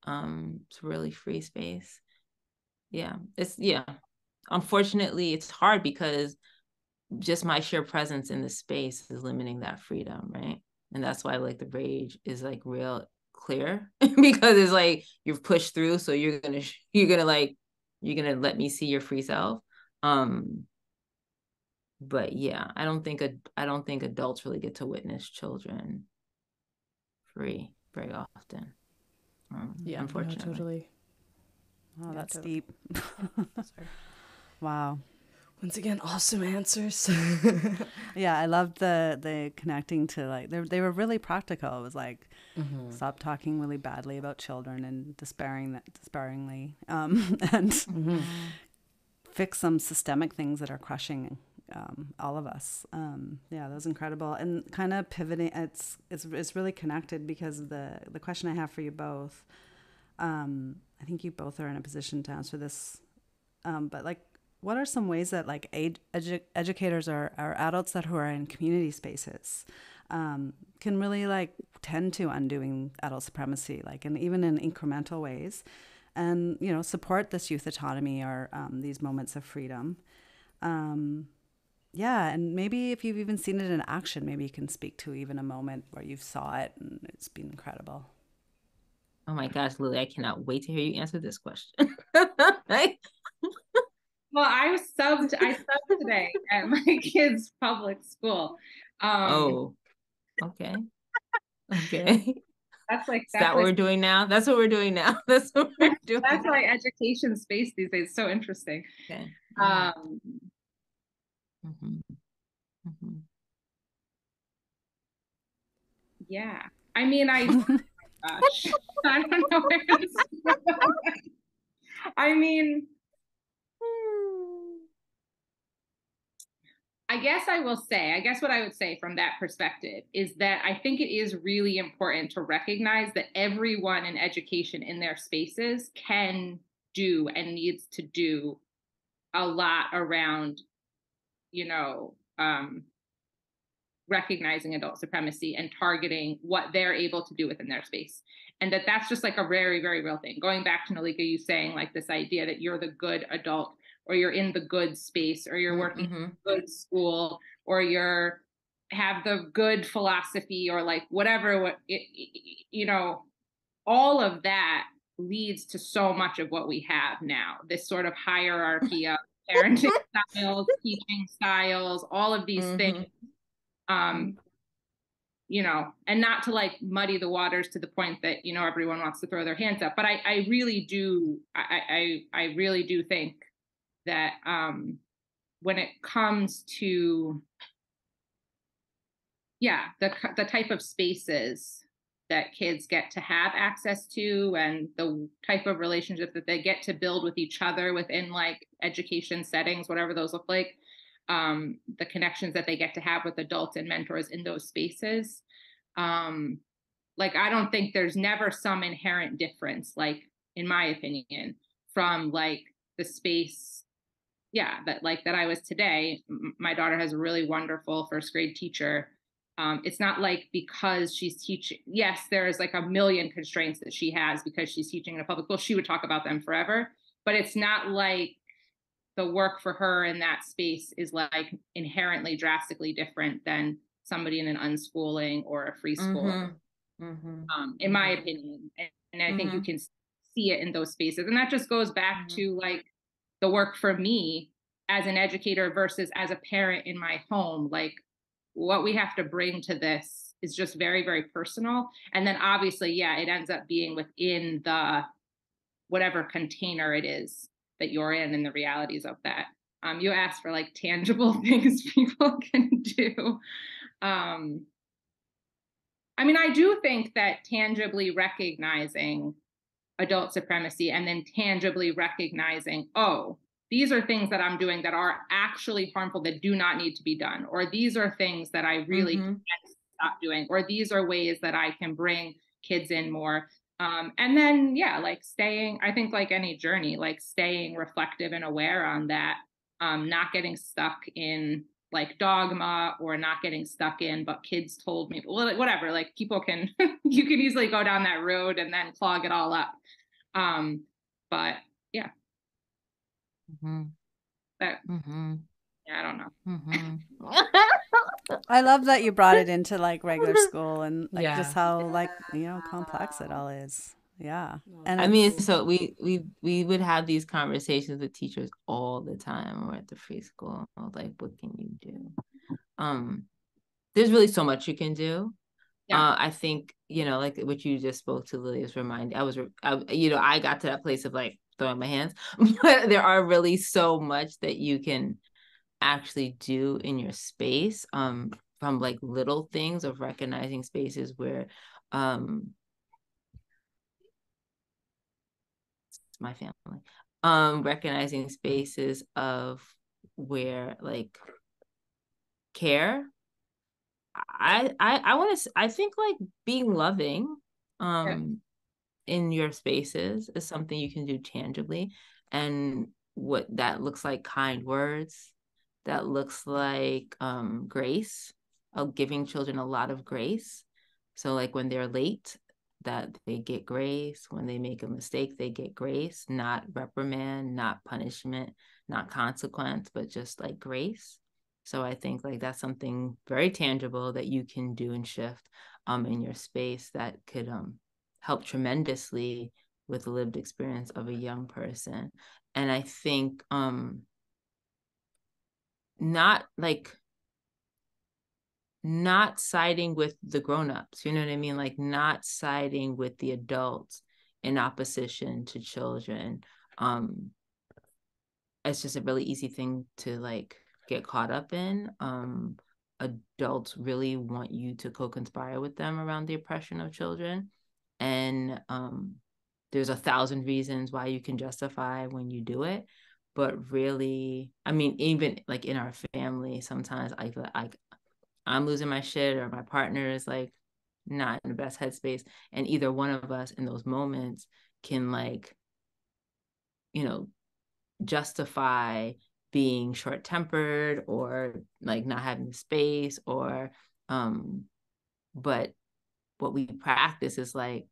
it's really free space. Unfortunately it's hard because just my sheer presence in the space is limiting that freedom, right? And that's why like the rage is like real clear because it's like you've pushed through, so you're gonna let me see your free self. But yeah, I don't think adults really get to witness children free very often. Unfortunately. No, totally. Oh, that's deep. Wow. Once again, awesome answers. Yeah, I loved the connecting to like they were really practical. It was like stop talking really badly about children and despairingly, and fix some systemic things that are crushing all of us. That was incredible. And kind of pivoting, it's really connected because the question I have for you both, I think you both are in a position to answer this, but like, what are some ways that like educators or adults who are in community spaces can really like tend to undoing adult supremacy, like, and even in incremental ways, and support this youth autonomy or these moments of freedom? And maybe if you've even seen it in action, maybe you can speak to even a moment where you saw it and it's been incredible. Oh my gosh, Lily, I cannot wait to hear you answer this question. Right? Well, I subbed today at my kids' public school. Oh, okay. Okay. That's what we're doing now. That's what we're doing now. That's what we're doing. That's why education space these days is so interesting. Okay. Yeah. I mean, gosh, I don't know where to start. I mean, I guess what I would say from that perspective is that I think it is really important to recognize that everyone in education in their spaces can do and needs to do a lot around, you know, recognizing adult supremacy and targeting what they're able to do within their space. And that's just like a very, very real thing. Going back to Noleca, you saying like this idea that you're the good adult, or you're in the good space, or you're working in a good school, or you're have the good philosophy, or like whatever, you know, all of that leads to so much of what we have now, this sort of hierarchy of parenting styles, teaching styles, all of these things. You know, and not to like muddy the waters to the point that, you know, everyone wants to throw their hands up, but I really do, I really do think that when it comes to, the type of spaces that kids get to have access to, and the type of relationship that they get to build with each other within like education settings, whatever those look like, the connections that they get to have with adults and mentors in those spaces. Like, I don't think there's never some inherent difference, like, in my opinion, from like the space, that I was today. My daughter has a really wonderful first grade teacher. It's not like because she's teaching, yes, there's like a million constraints that she has because she's teaching in a public school. She would talk about them forever, but it's not like the work for her in that space is like inherently drastically different than somebody in an unschooling or a free school, in my opinion. And I think you can see it in those spaces. And that just goes back to like the work for me as an educator versus as a parent in my home. Like, what we have to bring to this is just very, very personal. And then obviously, it ends up being within the whatever container it is that you're in and the realities of that. You asked for like tangible things people can do. I mean, I do think that tangibly recognizing adult supremacy and then tangibly recognizing, oh, these are things that I'm doing that are actually harmful, that do not need to be done, or these are things that I really can stop doing, or these are ways that I can bring kids in more. And then, like staying, I think like any journey, like staying reflective and aware on that, not getting stuck in like dogma, or not getting stuck in, but kids told me, well, whatever, like people can, you can easily go down that road and then clog it all up. But yeah. That, I don't know. I love that you brought it into like regular school and like just how like, you know, complex it all is. Yeah. And I mean, so we would have these conversations with teachers all the time when we're at the free school. Like, what can you do? There's really so much you can do. I think, you know, like what you just spoke to, Lily, is reminding. I got to that place of like throwing my hands, but there are really so much that you can actually do in your space, from like little things of recognizing spaces where it's my family, recognizing spaces of where like care. I think like being loving in your spaces is something you can do tangibly, and what that looks like: kind words, that looks like grace, giving children a lot of grace. So like when they're late, that they get grace. When they make a mistake, they get grace, not reprimand, not punishment, not consequence, but just like grace. So I think like that's something very tangible that you can do and shift in your space that could help tremendously with the lived experience of a young person. And I think not siding with the grown-ups, you know what I mean? Like not siding with the adults in opposition to children. It's just a really easy thing to like get caught up in. adults really want you to co-conspire with them around the oppression of children. And there's 1,000 reasons why you can justify when you do it. But really, I mean, even like in our family, sometimes I feel like I'm losing my shit or my partner is like not in the best headspace. And either one of us in those moments can like, you know, justify being short-tempered or like not having space or but what we practice is like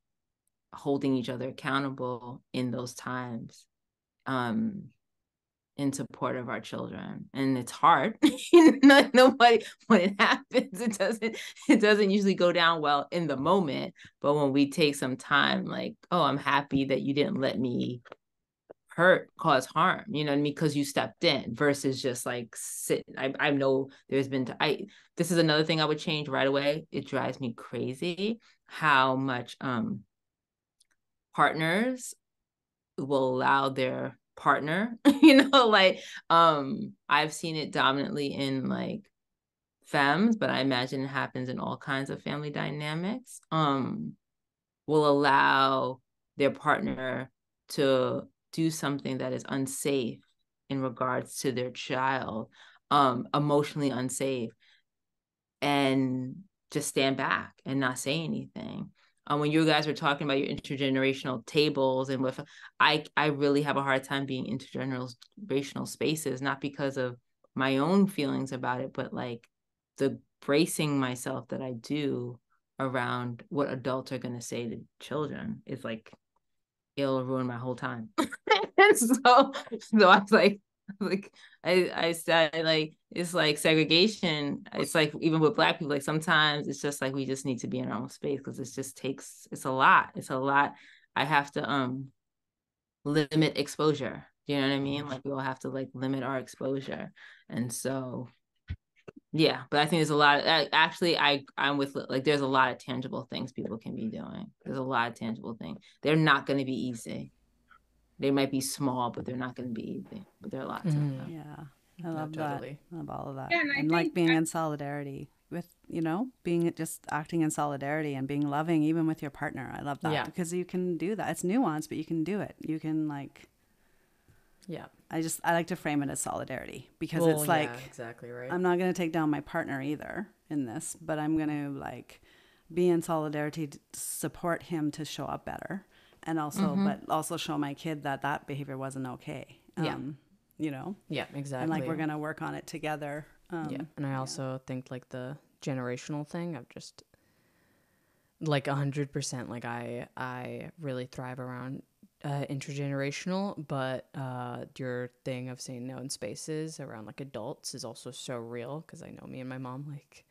holding each other accountable in those times in support of our children. And it's hard. Nobody, when it happens, it doesn't usually go down well in the moment. But when we take some time, like, oh, I'm happy that you didn't let me cause harm, you know what I mean? Because you stepped in versus just like sit. I know there's been, this is another thing I would change right away. It drives me crazy how much partners will allow their partner, like I've seen it dominantly in like femmes, but I imagine it happens in all kinds of family dynamics, will allow their partner to do something that is unsafe in regards to their child, emotionally unsafe, and just stand back and not say anything. When you guys were talking about your intergenerational tables and with, I really have a hard time being intergenerational spaces, not because of my own feelings about it, but like the bracing myself that I do around what adults are going to say to children is like, it'll ruin my whole time. so I was like I said, like, it's like segregation. It's like even with Black people, like sometimes it's just like we just need to be in our own space because it's a lot. I have to limit exposure. You know what I mean? Like we all have to like limit our exposure. And so yeah, but I think there's a lot of, actually I'm with, like, there's a lot of tangible things people can be doing. There's a lot of tangible things. They're not going to be easy. They might be small, but they're not going to be easy. But there are lots of them. Yeah, I love totally. that. I love all of that. Yeah, and like being in solidarity with, being just acting in solidarity and being loving even with your partner. I love that because you can do that. It's nuanced, but you can do it. You can like, yeah. I like to frame it as solidarity because it's like, exactly right. I'm not going to take down my partner either in this, but I'm going to like be in solidarity to support him to show up better. And also, but also show my kid that behavior wasn't okay. Yeah, exactly. And like we're gonna work on it together. And I also think like the generational thing. I've just like 100%. Like I really thrive around intergenerational, but your thing of saying no in spaces around like adults is also so real because I know me and my mom like.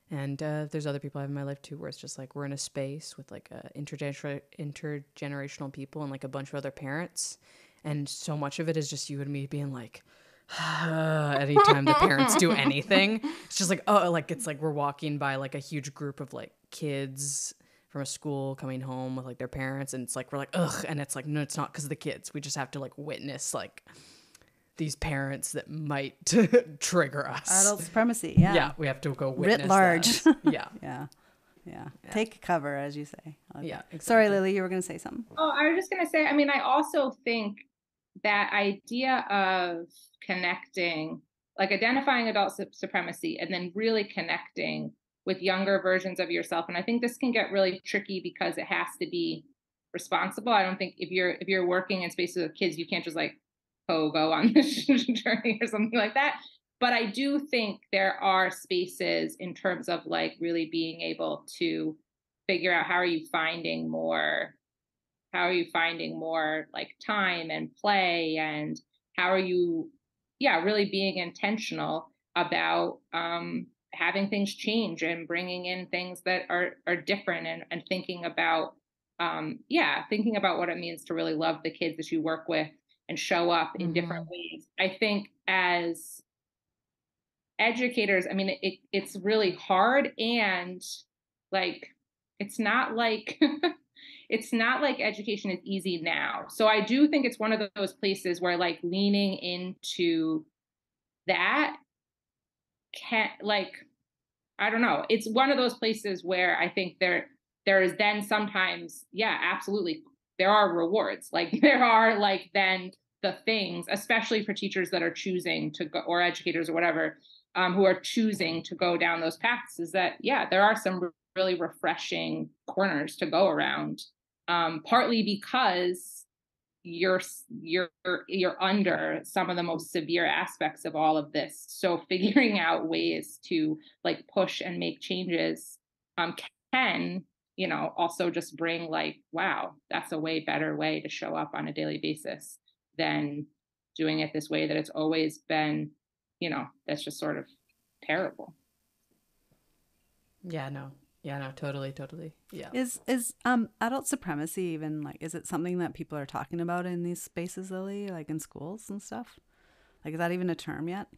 And there's other people I have in my life too, where it's just like we're in a space with like intergenerational people and like a bunch of other parents, and so much of it is just you and me being like, anytime the parents do anything, it's just like, oh, like it's like we're walking by like a huge group of like kids from a school coming home with like their parents, and it's like we're like, ugh, and it's like, no, it's not because of the kids. We just have to like witness like these parents that might trigger us. Adult supremacy, yeah. Yeah, we have to go witness writ large. Yeah. Yeah. Take cover, as you say. Okay. Yeah, exactly. Sorry, Lily, you were going to say something. Oh, I was just going to say, I mean, I also think that idea of connecting, like identifying adult supremacy and then really connecting with younger versions of yourself. And I think this can get really tricky because it has to be responsible. I don't think if you're working in spaces with kids, you can't just like, go on this journey or something like that. But I do think there are spaces in terms of like really being able to figure out how are you finding more like time and play, and how are you, really being intentional about having things change and bringing in things that are different, and thinking about what it means to really love the kids that you work with and show up in different ways. I think as educators, I mean, it's really hard, and like, it's not like it's not like education is easy now. So I do think it's one of those places where like leaning into that can like I don't know. It's one of those places where I think there is then sometimes, yeah, absolutely. There are rewards. Like there are like then the things, especially for teachers that are choosing to go, or educators or whatever, who are choosing to go down those paths, is that, yeah, there are some really refreshing corners to go around. Partly because you're under some of the most severe aspects of all of this. So figuring out ways to like push and make changes can, you know, also just bring like, wow, that's a way better way to show up on a daily basis than doing it this way that it's always been, you know, that's just sort of terrible. Yeah, no, totally. Yeah. Is adult supremacy even like, is it something that people are talking about in these spaces, Lily, like in schools and stuff? Like, is that even a term yet?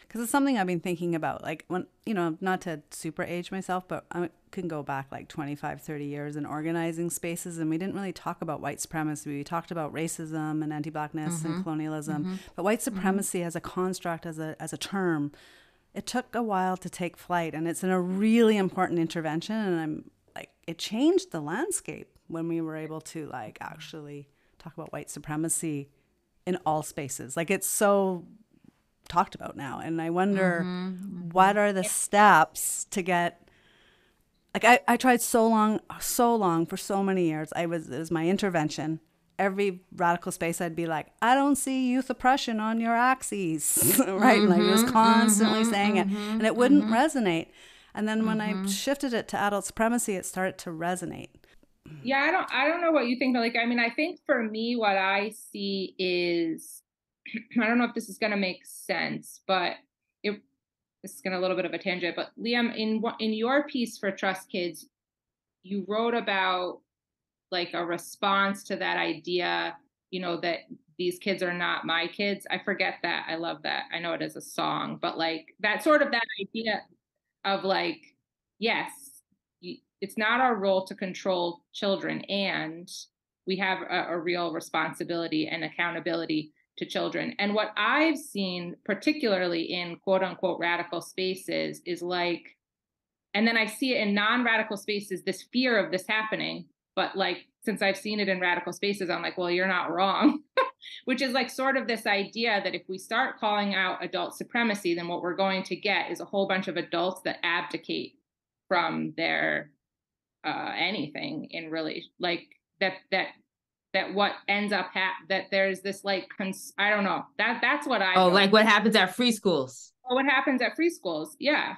Because it's something I've been thinking about, like when, you know, not to super age myself, but I can go back like 25, 30 years in organizing spaces, and we didn't really talk about white supremacy. We talked about racism and anti-Blackness and colonialism, but white supremacy as a construct, as a term, it took a while to take flight, and it's a really important intervention. And I'm like, it changed the landscape when we were able to like actually talk about white supremacy in all spaces. Like it's so talked about now, and I wonder what are the steps to get, like I tried so long for so many years. It was my intervention. Every radical space I'd be like, I don't see youth oppression on your axes, right? Like it was constantly saying it, and it wouldn't resonate. And then when I shifted it to adult supremacy, it started to resonate. Yeah, I don't know what you think, but like, I mean, I think for me, what I see is, I don't know if this is going to make sense, but this is going to a little bit of a tangent. But Liam, in your piece for Trust Kids, you wrote about like a response to that idea, you know, that these kids are not my kids. I forget that. I love that. I know it is a song, but like that sort of that idea of like, yes, it's not our role to control children, and we have a real responsibility and accountability to children. And what I've seen, particularly in quote unquote radical spaces, is like, and then I see it in non-radical spaces, this fear of this happening. But like, since I've seen it in radical spaces, I'm like, well, you're not wrong, which is like sort of this idea that if we start calling out adult supremacy, then what we're going to get is a whole bunch of adults that abdicate from their anything in really like that what ends up that there's this like I don't know, that's what I like what happens at free schools. What happens at free schools. Yeah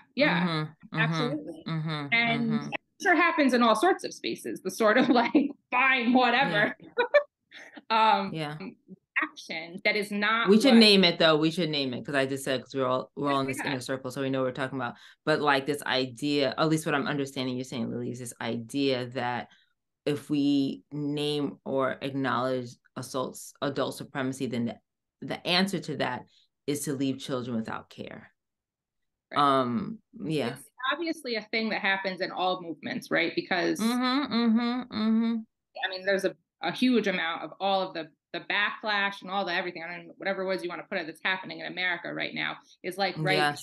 absolutely. And sure happens in all sorts of spaces, the sort of like fine whatever action that is not. We should name it though. We should name it, because I just said, because we're all in this inner circle, so we know what we're talking about. But like this idea, at least what I'm understanding you're saying, Lily, is this idea that if we name or acknowledge adult supremacy, then the answer to that is to leave children without care. Right. It's obviously a thing that happens in all movements, right? Because I mean, there's a huge amount of all of the backlash and all the everything, I don't know, whatever words you want to put it, that's happening in America right now is like, right,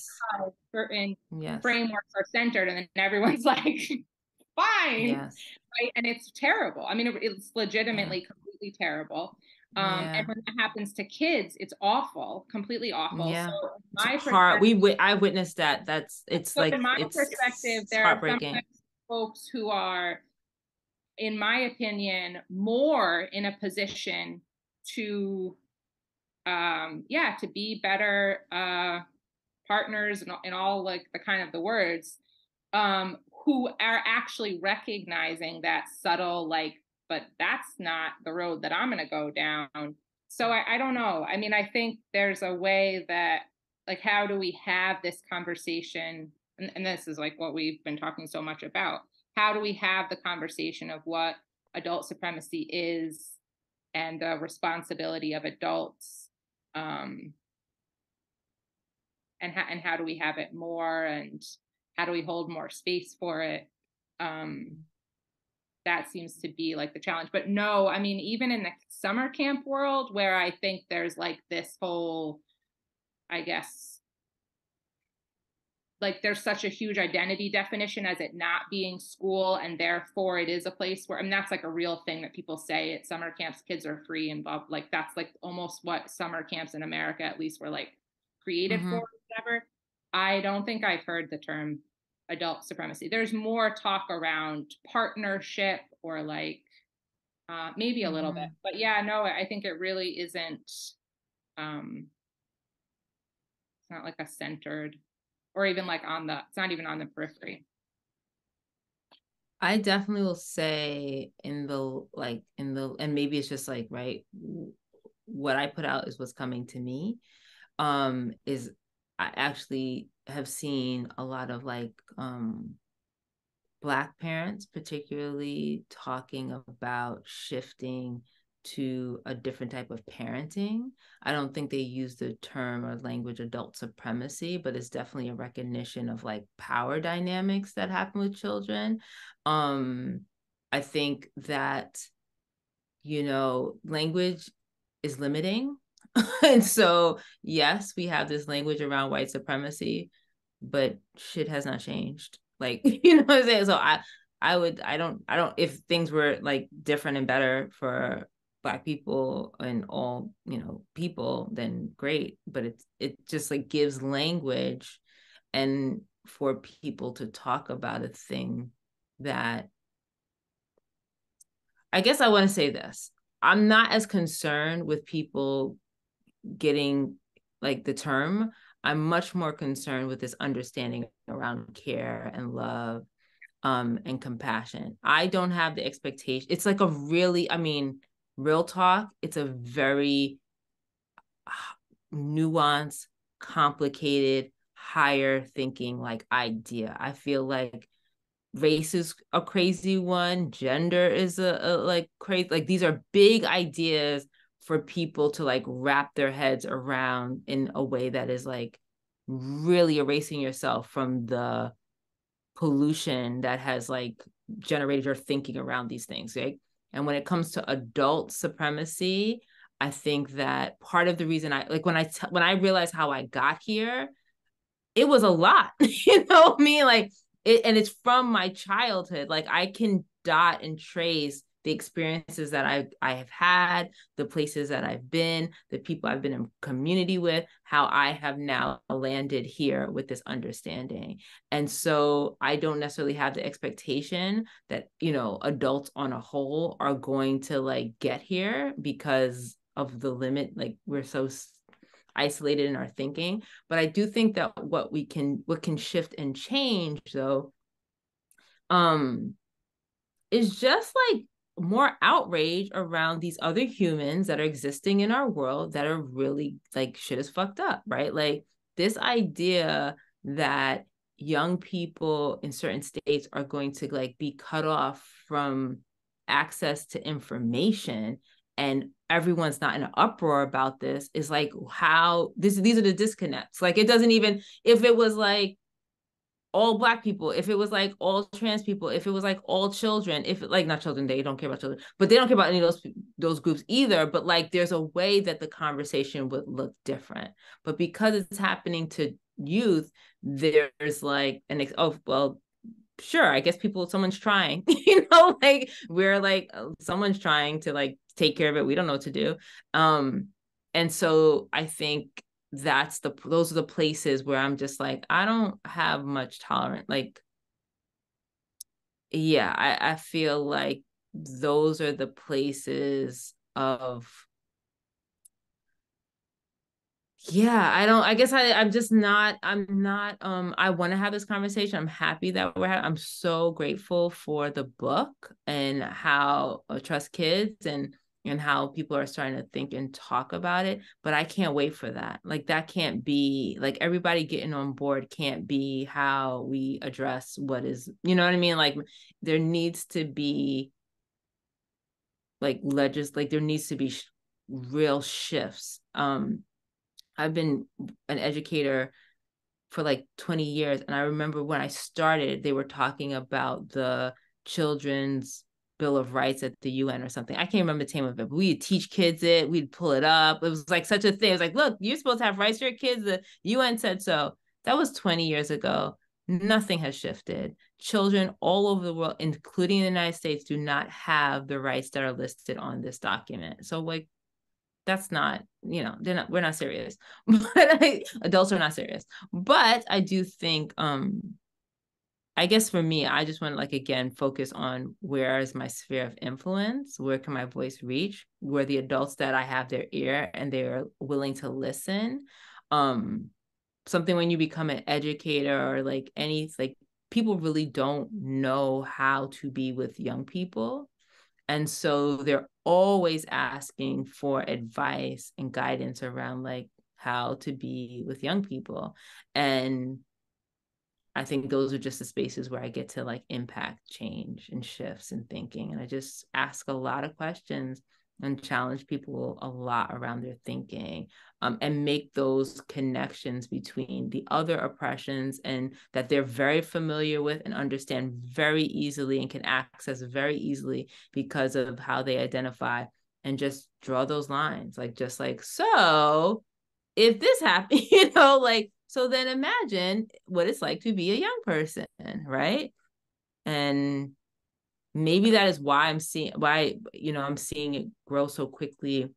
certain frameworks are centered, and then everyone's like, fine, right? And it's terrible. I mean, it's legitimately completely terrible. And when that happens to kids, it's awful, completely awful. Yeah. So I witnessed that. It's like, from my perspective, there are some folks who are, in my opinion, more in a position to to be better partners and all like the kind of the words, who are actually recognizing that subtle like, but that's not the road that I'm going to go down. So I don't know. I mean, I think there's a way that, like, how do we have this conversation? And this is like what we've been talking so much about. How do we have the conversation of what adult supremacy is and the responsibility of adults? And how do we have it more, and how do we hold more space for it? That seems to be like the challenge. But no, I mean, even in the summer camp world, where I think there's like this whole, I guess, like there's such a huge identity definition as it not being school, and therefore it is a place where, I mean, that's like a real thing that people say at summer camps, kids are free and blah, like that's like almost what summer camps in America at least were like created for, whatever. I don't think I've heard the term adult supremacy. There's more talk around partnership or like maybe a little bit, but yeah, no, I think it really isn't. It's not like a centered, or even like it's not even on the periphery. I definitely will say and maybe it's just like, right, what I put out is what's coming to me, is I actually have seen a lot of like, Black parents particularly talking about shifting to a different type of parenting. I don't think they use the term or language adult supremacy, but it's definitely a recognition of like power dynamics that happen with children. I think that, language is limiting. And so, yes, we have this language around white supremacy, but shit has not changed. Like, you know what I'm saying? So I don't, if things were like different and better for Black people and all, people, then great. But it just like gives language and for people to talk about a thing that, I guess I want to say this. I'm not as concerned with people getting like the term. I'm much more concerned with this understanding around care and love, and compassion. I don't have the expectation. It's like real talk. It's a very nuanced, complicated, higher thinking like idea. I feel like race is a crazy one. Gender is a like crazy. Like these are big ideas for people to like wrap their heads around in a way that is like really erasing yourself from the pollution that has like generated your thinking around these things, right? And when it comes to adult supremacy, I think that part of the reason when I realized how I got here, it was a lot. You know what I mean? Like and it's from my childhood. Like I can dot and trace the experiences that I have had, the places that I've been, the people I've been in community with, how I have now landed here with this understanding. And so I don't necessarily have the expectation that, adults on a whole are going to like get here because of the limit. Like we're so isolated in our thinking. But I do think that what can shift and change though, is just like more outrage around these other humans that are existing in our world that are really like shit is fucked up, right? Like this idea that young people in certain states are going to like be cut off from access to information and everyone's not in an uproar about this is like these are the disconnects. Like it doesn't even, if it was like all Black people, if it was like all trans people, if it was like all children, if like not children, they don't care about children, but they don't care about any of those groups either. But like there's a way that the conversation would look different. But because it's happening to youth, there's like sure, I guess someone's trying, like we're like someone's trying to like take care of it. We don't know what to do. And so I think those are the places where I'm just like, I don't have much tolerance. Like, yeah, I feel like those are the places of, yeah, I want to have this conversation. I'm happy that I'm so grateful for the book and how Trust Kids and how people are starting to think and talk about it. But I can't wait for that. Like that can't be like everybody getting on board can't be how we address what is, you know what I mean? Like there needs to be like there needs to be real shifts. I've been an educator for like 20 years. And I remember when I started, they were talking about the children's Bill of Rights at the UN or something. I can't remember the name of it, but we'd teach kids it. We'd pull it up. It was like such a thing. It was like, look, you're supposed to have rights for your kids. The UN said so. That was 20 years ago. Nothing has shifted. Children all over the world, including the United States, do not have the rights that are listed on this document. So like, that's not, we're not serious. But adults are not serious. But I do think, I guess for me, I just want to like, again, focus on where is my sphere of influence? Where can my voice reach? Where the adults that I have their ear and they're willing to listen. Something when you become an educator or like people really don't know how to be with young people. And so they're always asking for advice and guidance around like how to be with young people. And I think those are just the spaces where I get to like impact change and shifts in thinking. And I just ask a lot of questions and challenge people a lot around their thinking, and make those connections between the other oppressions and that they're very familiar with and understand very easily and can access very easily because of how they identify, and just draw those lines. Like, just like, so if this happened, so then imagine what it's like to be a young person, right? And maybe that is why I'm seeing it grow so quickly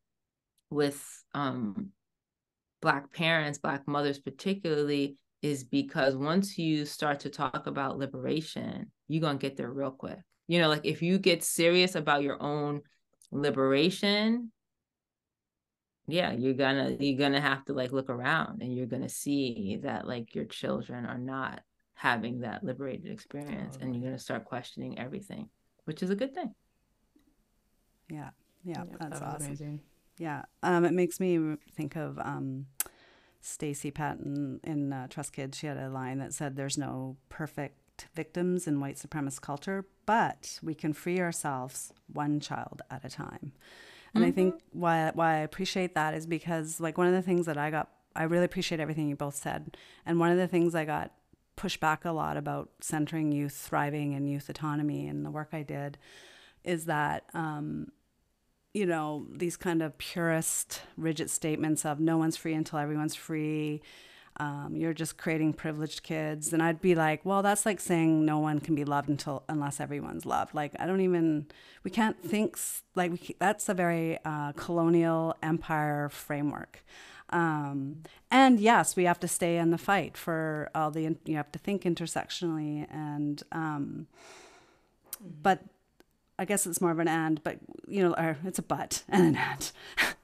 with Black parents, Black mothers particularly, is because once you start to talk about liberation, you're going to get there real quick. Like if you get serious about your own liberation, yeah, you're gonna have to like look around, and you're gonna see that like your children are not having that liberated experience, and you're gonna start questioning everything, which is a good thing. Yeah, that's awesome. Amazing. Yeah, it makes me think of Stacey Patton in Trust Kids. She had a line that said, "There's no perfect victims in white supremacist culture, but we can free ourselves one child at a time." And I think why I appreciate that is because like one of the things that I really appreciate everything you both said. And one of the things I got pushed back a lot about centering youth thriving and youth autonomy and the work I did is that, these kind of purist, rigid statements of no one's free until everyone's free. You're just creating privileged kids. And I'd be like, well, that's like saying no one can be loved unless everyone's loved. Like, we can't think that's a very colonial empire framework. And yes, we have to stay in the fight for you have to think intersectionally and, but I guess it's more of an and, but it's a but and an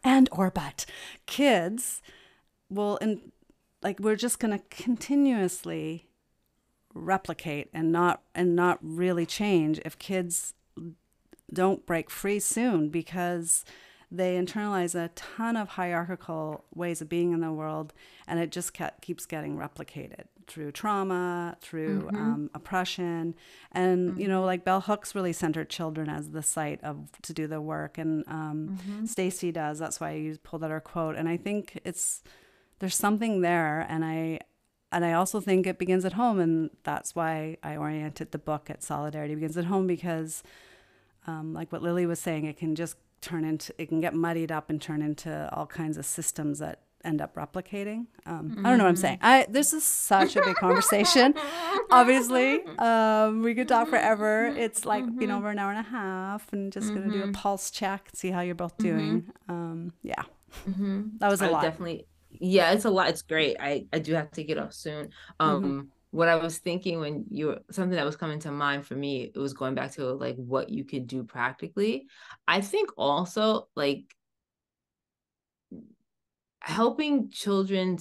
and or but. Kids will, we're just going to continuously replicate and not really change if kids don't break free soon, because they internalize a ton of hierarchical ways of being in the world, and it just keeps getting replicated through trauma, through oppression. And, like Bell Hooks really centered children as the site to do the work. And Stacey does. That's why I pulled out her quote. And I think there's something there. And I also think it begins at home. And that's why I oriented the book at Solidarity Begins at Home, because like what Lily was saying, it can get muddied up and turn into all kinds of systems that end up replicating. I don't know what I'm saying. This is such a big conversation. Obviously, we could talk forever. It's like been over an hour and a half, and just gonna do a pulse check, see how you're both doing. Yeah, that was a lot. Definitely. Yeah, it's a lot. It's great. I do have to get off soon. What I was thinking when something that was coming to mind for me, it was going back to like what you could do practically. I think also like helping children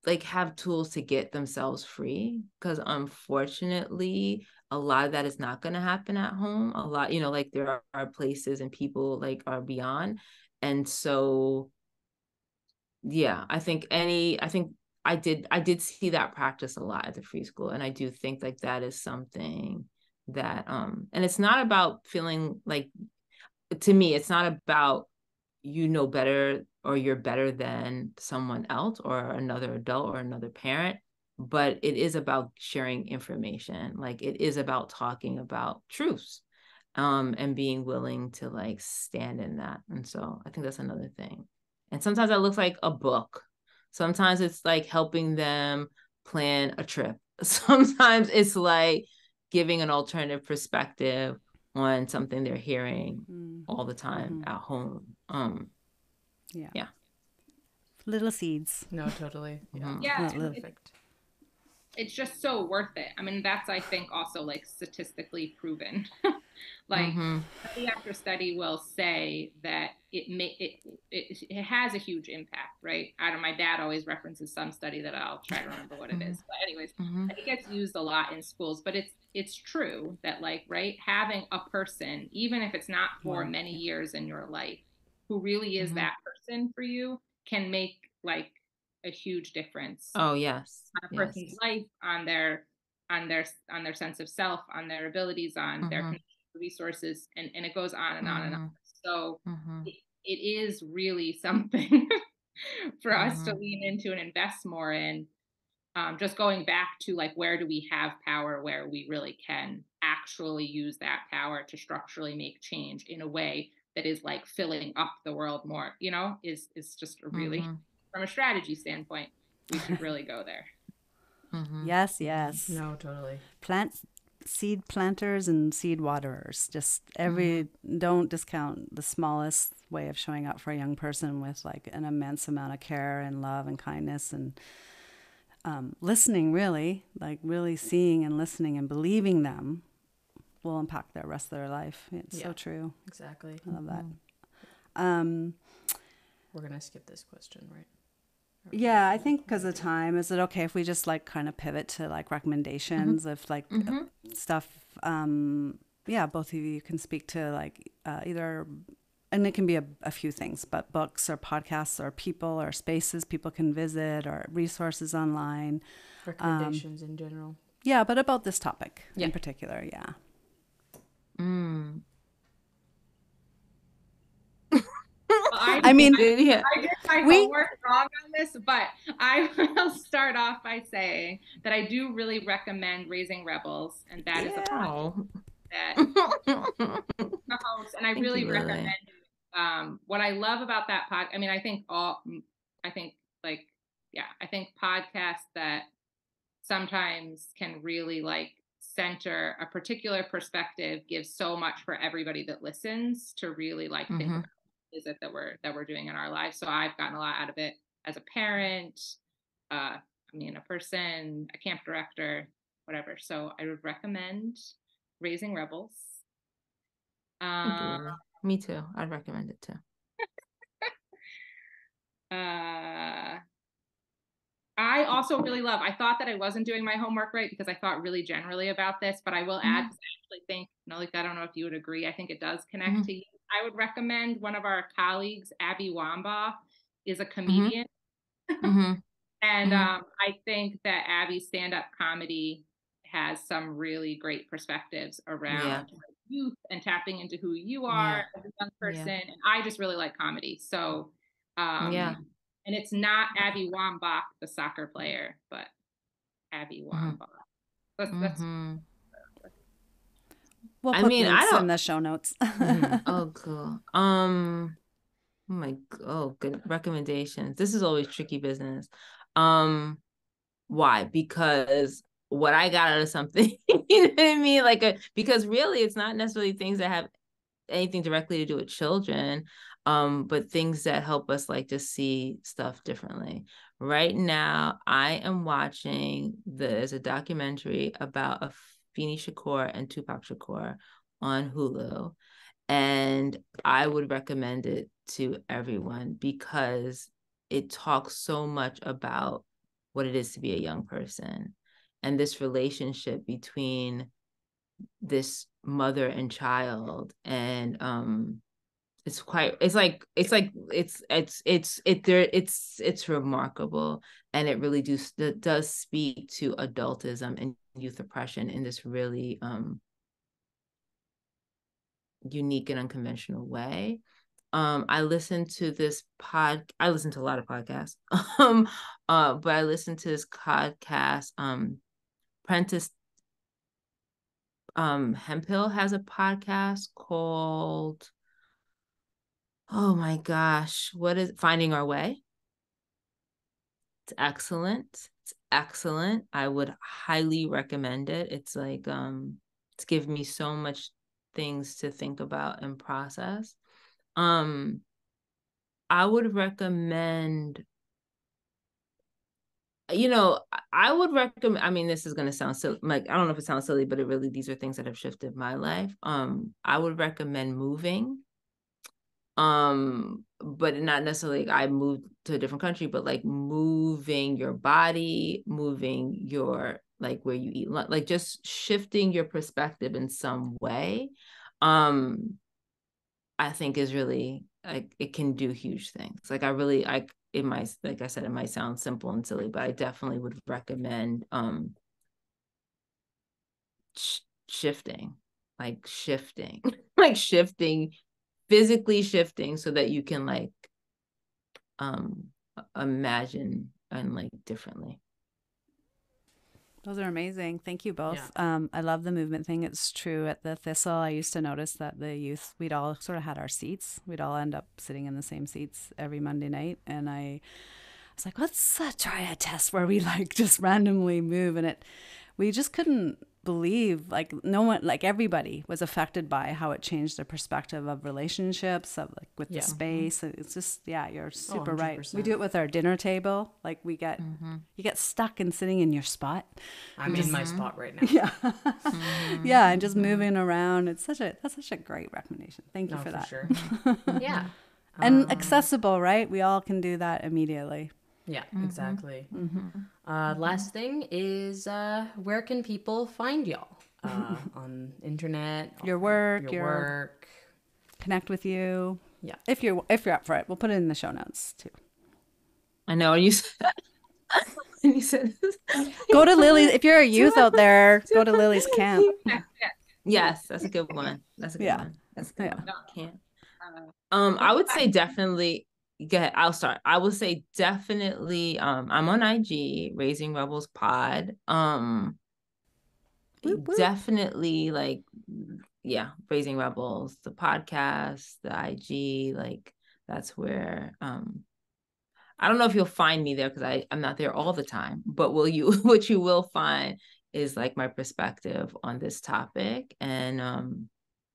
like have tools to get themselves free, because unfortunately a lot of that is not going to happen at home. A lot, like there are places and people like are beyond. And so yeah, I think I did see that practice a lot at the free school. And I do think like that is something that, and it's not about feeling like, to me, it's not about, better or you're better than someone else or another adult or another parent, but it is about sharing information. Like it is about talking about truths, and being willing to like stand in that. And so I think that's another thing. And sometimes that looks like a book. Sometimes it's like helping them plan a trip. Sometimes it's like giving an alternative perspective on something they're hearing all the time at home. Yeah. Little seeds. No, totally. Yeah. Yeah. Perfect. It's just so worth it. I mean, that's, I think, also like statistically proven. Like study after study will say that it has a huge impact, right? I don't, my dad always references some study that I'll try to remember what it is. But anyways, it gets used a lot in schools, but it's true that, like, right, having a person, even if it's not for many years in your life, who really is that person for you, can make like a huge difference. Oh, yes. On a person's life, on their sense of self, on their abilities, on their resources, and it goes on and on and on. So it is really something for us to lean into and invest more in. Just going back to, like, where do we have power, where we really can actually use that power to structurally make change in a way that is like filling up the world more, you know, is just a really, from a strategy standpoint, we should really go there. Yes. No, totally. Seed planters and seed waterers. Just don't discount the smallest way of showing up for a young person with like an immense amount of care and love and kindness and listening, really, like really seeing and listening and believing them will impact the rest of their life. It's so true. Exactly. I love that. We're going to skip this question, right? Yeah, I think because of time, is it okay if we just like kind of pivot to like recommendations of like stuff? Both of you can speak to like either, and it can be a few things, but books or podcasts or people or spaces people can visit or resources online. Recommendations in general. Yeah, but about this topic in particular, I mean, I did my homework wrong on this, but I will start off by saying that I do really recommend Raising Rebels, and that is a podcast that the host, and I really recommend it. What I love about that I mean, I think podcasts that sometimes can really like center a particular perspective give so much for everybody that listens to really like think about what is it that we're doing in our lives. So I've gotten a lot out of it as a parent, I mean, a person, a camp director, whatever. So I would recommend Raising Rebels. Me too. I'd recommend it too. I also really love, I thought that I wasn't doing my homework right because I thought really generally about this, but I will add, because I actually think, Noleca, I don't know if you would agree, I think it does connect to you. I would recommend one of our colleagues, Abby Wambach, is a comedian. And I think that Abby's stand-up comedy has some really great perspectives around youth and tapping into who you are as a young person. And I just really like comedy. So, and it's not Abby Wambach, the soccer player, but Abby Wambach. That's we'll put links in the show notes. Oh, cool. Good recommendations. This is always tricky business. Why? Because what I got out of something, you know what I mean? Because really it's not necessarily things that have anything directly to do with children, but things that help us like just see stuff differently. Right now, I am watching there's a documentary about Afeni Shakur and Tupac Shakur on Hulu. And I would recommend it to everyone because it talks so much about what it is to be a young person and this relationship between this mother and child. And it's remarkable, and it really does speak to adultism and youth oppression in this really unique and unconventional way. I listen to a lot of podcasts, but I listened to this podcast. Prentice Hemphill has a podcast called, oh my gosh, what is Finding Our Way? It's excellent. excellent. I would highly recommend it. It's like it's given me so much things to think about and process. I would recommend, I would recommend, I mean, this is going to sound silly, like, I don't know if it sounds silly, but these are things that have shifted my life. I would recommend moving, but not necessarily I moved to a different country, but like moving your body, moving your, like where you eat, like just shifting your perspective in some way. I think is really, like, it can do huge things. Like it might, like I said, it might sound simple and silly, but I definitely would recommend shifting, like physically shifting so that you can like imagine and like differently. Those are amazing. Thank you both. Yeah. I love the movement thing. It's true. At the Thistle, I used to notice that the youth, we'd all sort of had our seats. We'd all end up sitting in the same seats every Monday night. And I was like, let's try a test where we like just randomly move. And we just couldn't believe, like, no one, like everybody was affected by how it changed their perspective of relationships, of like with the space. It's just, you're super right. We do it with our dinner table. Like you get stuck in sitting in your spot. I'm in my spot right now. Yeah. And just moving around. That's such a great recommendation. Thank you for that. For sure. Yeah. And accessible, right? We all can do that immediately. Yeah, exactly. Last thing is, where can people find y'all? On internet, your work, connect with you. Yeah, if you're up for it, we'll put it in the show notes too. I know you said go to Lily. If you're a youth out there, go to Lily's camp. Yes, that's a good one. That's a good one. That's a good one. Camp. I would say definitely. Go ahead. I'll start. I would say definitely. I'm on IG, Raising Rebels Pod. Definitely like, Raising Rebels, the podcast, the IG. Like that's where. I don't know if you'll find me there because I'm not there all the time. But what you will find is like my perspective on this topic, and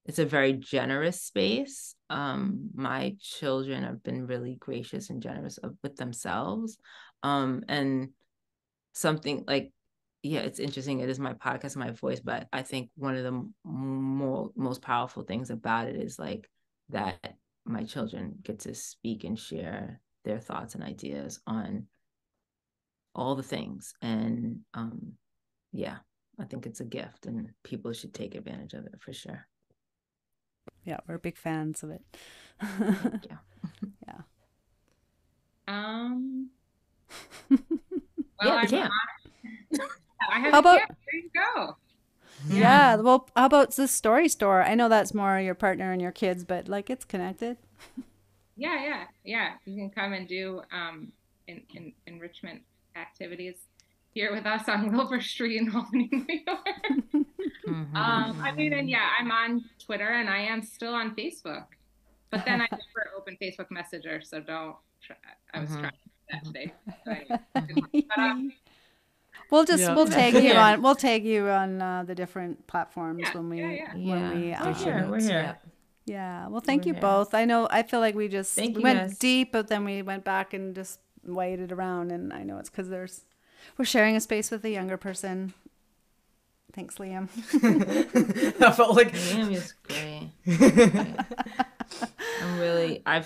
it's a very generous space. My children have been really gracious and generous with themselves. And something like, it's interesting. It is my podcast, my voice, but I think one of the most powerful things about it is like that my children get to speak and share their thoughts and ideas on all the things. And I think it's a gift and people should take advantage of it for sure. Yeah, we're big fans of it. Yeah. Well, the camp. I have how about, camp. There you go. Yeah. Well, how about the story store? I know that's more your partner and your kids, but like it's connected. Yeah. You can come and do enrichment activities here with us on Wilbur Street in Albany, New York. I mean, and I'm on Twitter and I am still on Facebook, but then I never open Facebook Messenger, so don't try. I was trying that today. We'll tag you on. We'll tag you on the different platforms when we we're here. Yeah. Well, thank you both. I feel like we just went deep, but then we went back and just waded around, and I know it's because we're sharing a space with a younger person. Thanks, Liam. I felt like Liam is great. I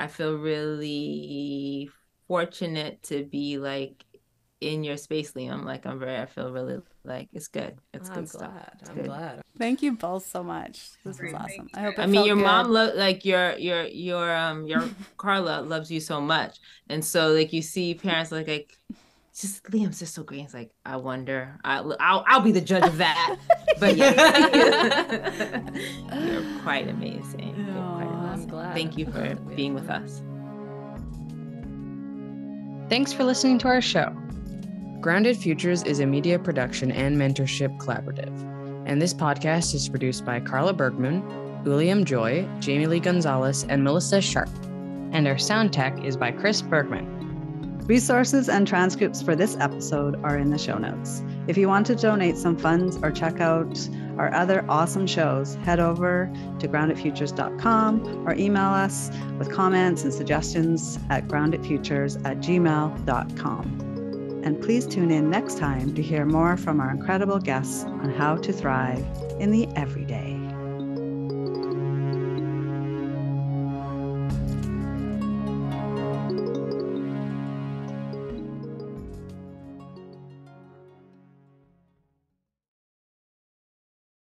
feel really fortunate to be like in your space, Liam. Like I feel really like it's good. It's good stuff. I'm glad. Thank you both so much. This was awesome. I hope. Your mom like your Carla loves you so much, and so like you see parents like just Liam's just so great. It's like I wonder. I'll be the judge of that. But you're quite amazing. I'm glad. Thank you for being with us. Thanks for listening to our show. Grounded Futures is a media production and mentorship collaborative, and this podcast is produced by Carla Bergman, William Joy, Jamie Lee Gonzalez, and Melissa Sharp, and our sound tech is by Chris Bergman. Resources and transcripts for this episode are in the show notes. If you want to donate some funds or check out our other awesome shows, head over to groundedfutures.com or email us with comments and suggestions at groundedfutures@gmail.com. And please tune in next time to hear more from our incredible guests on how to thrive in the everyday.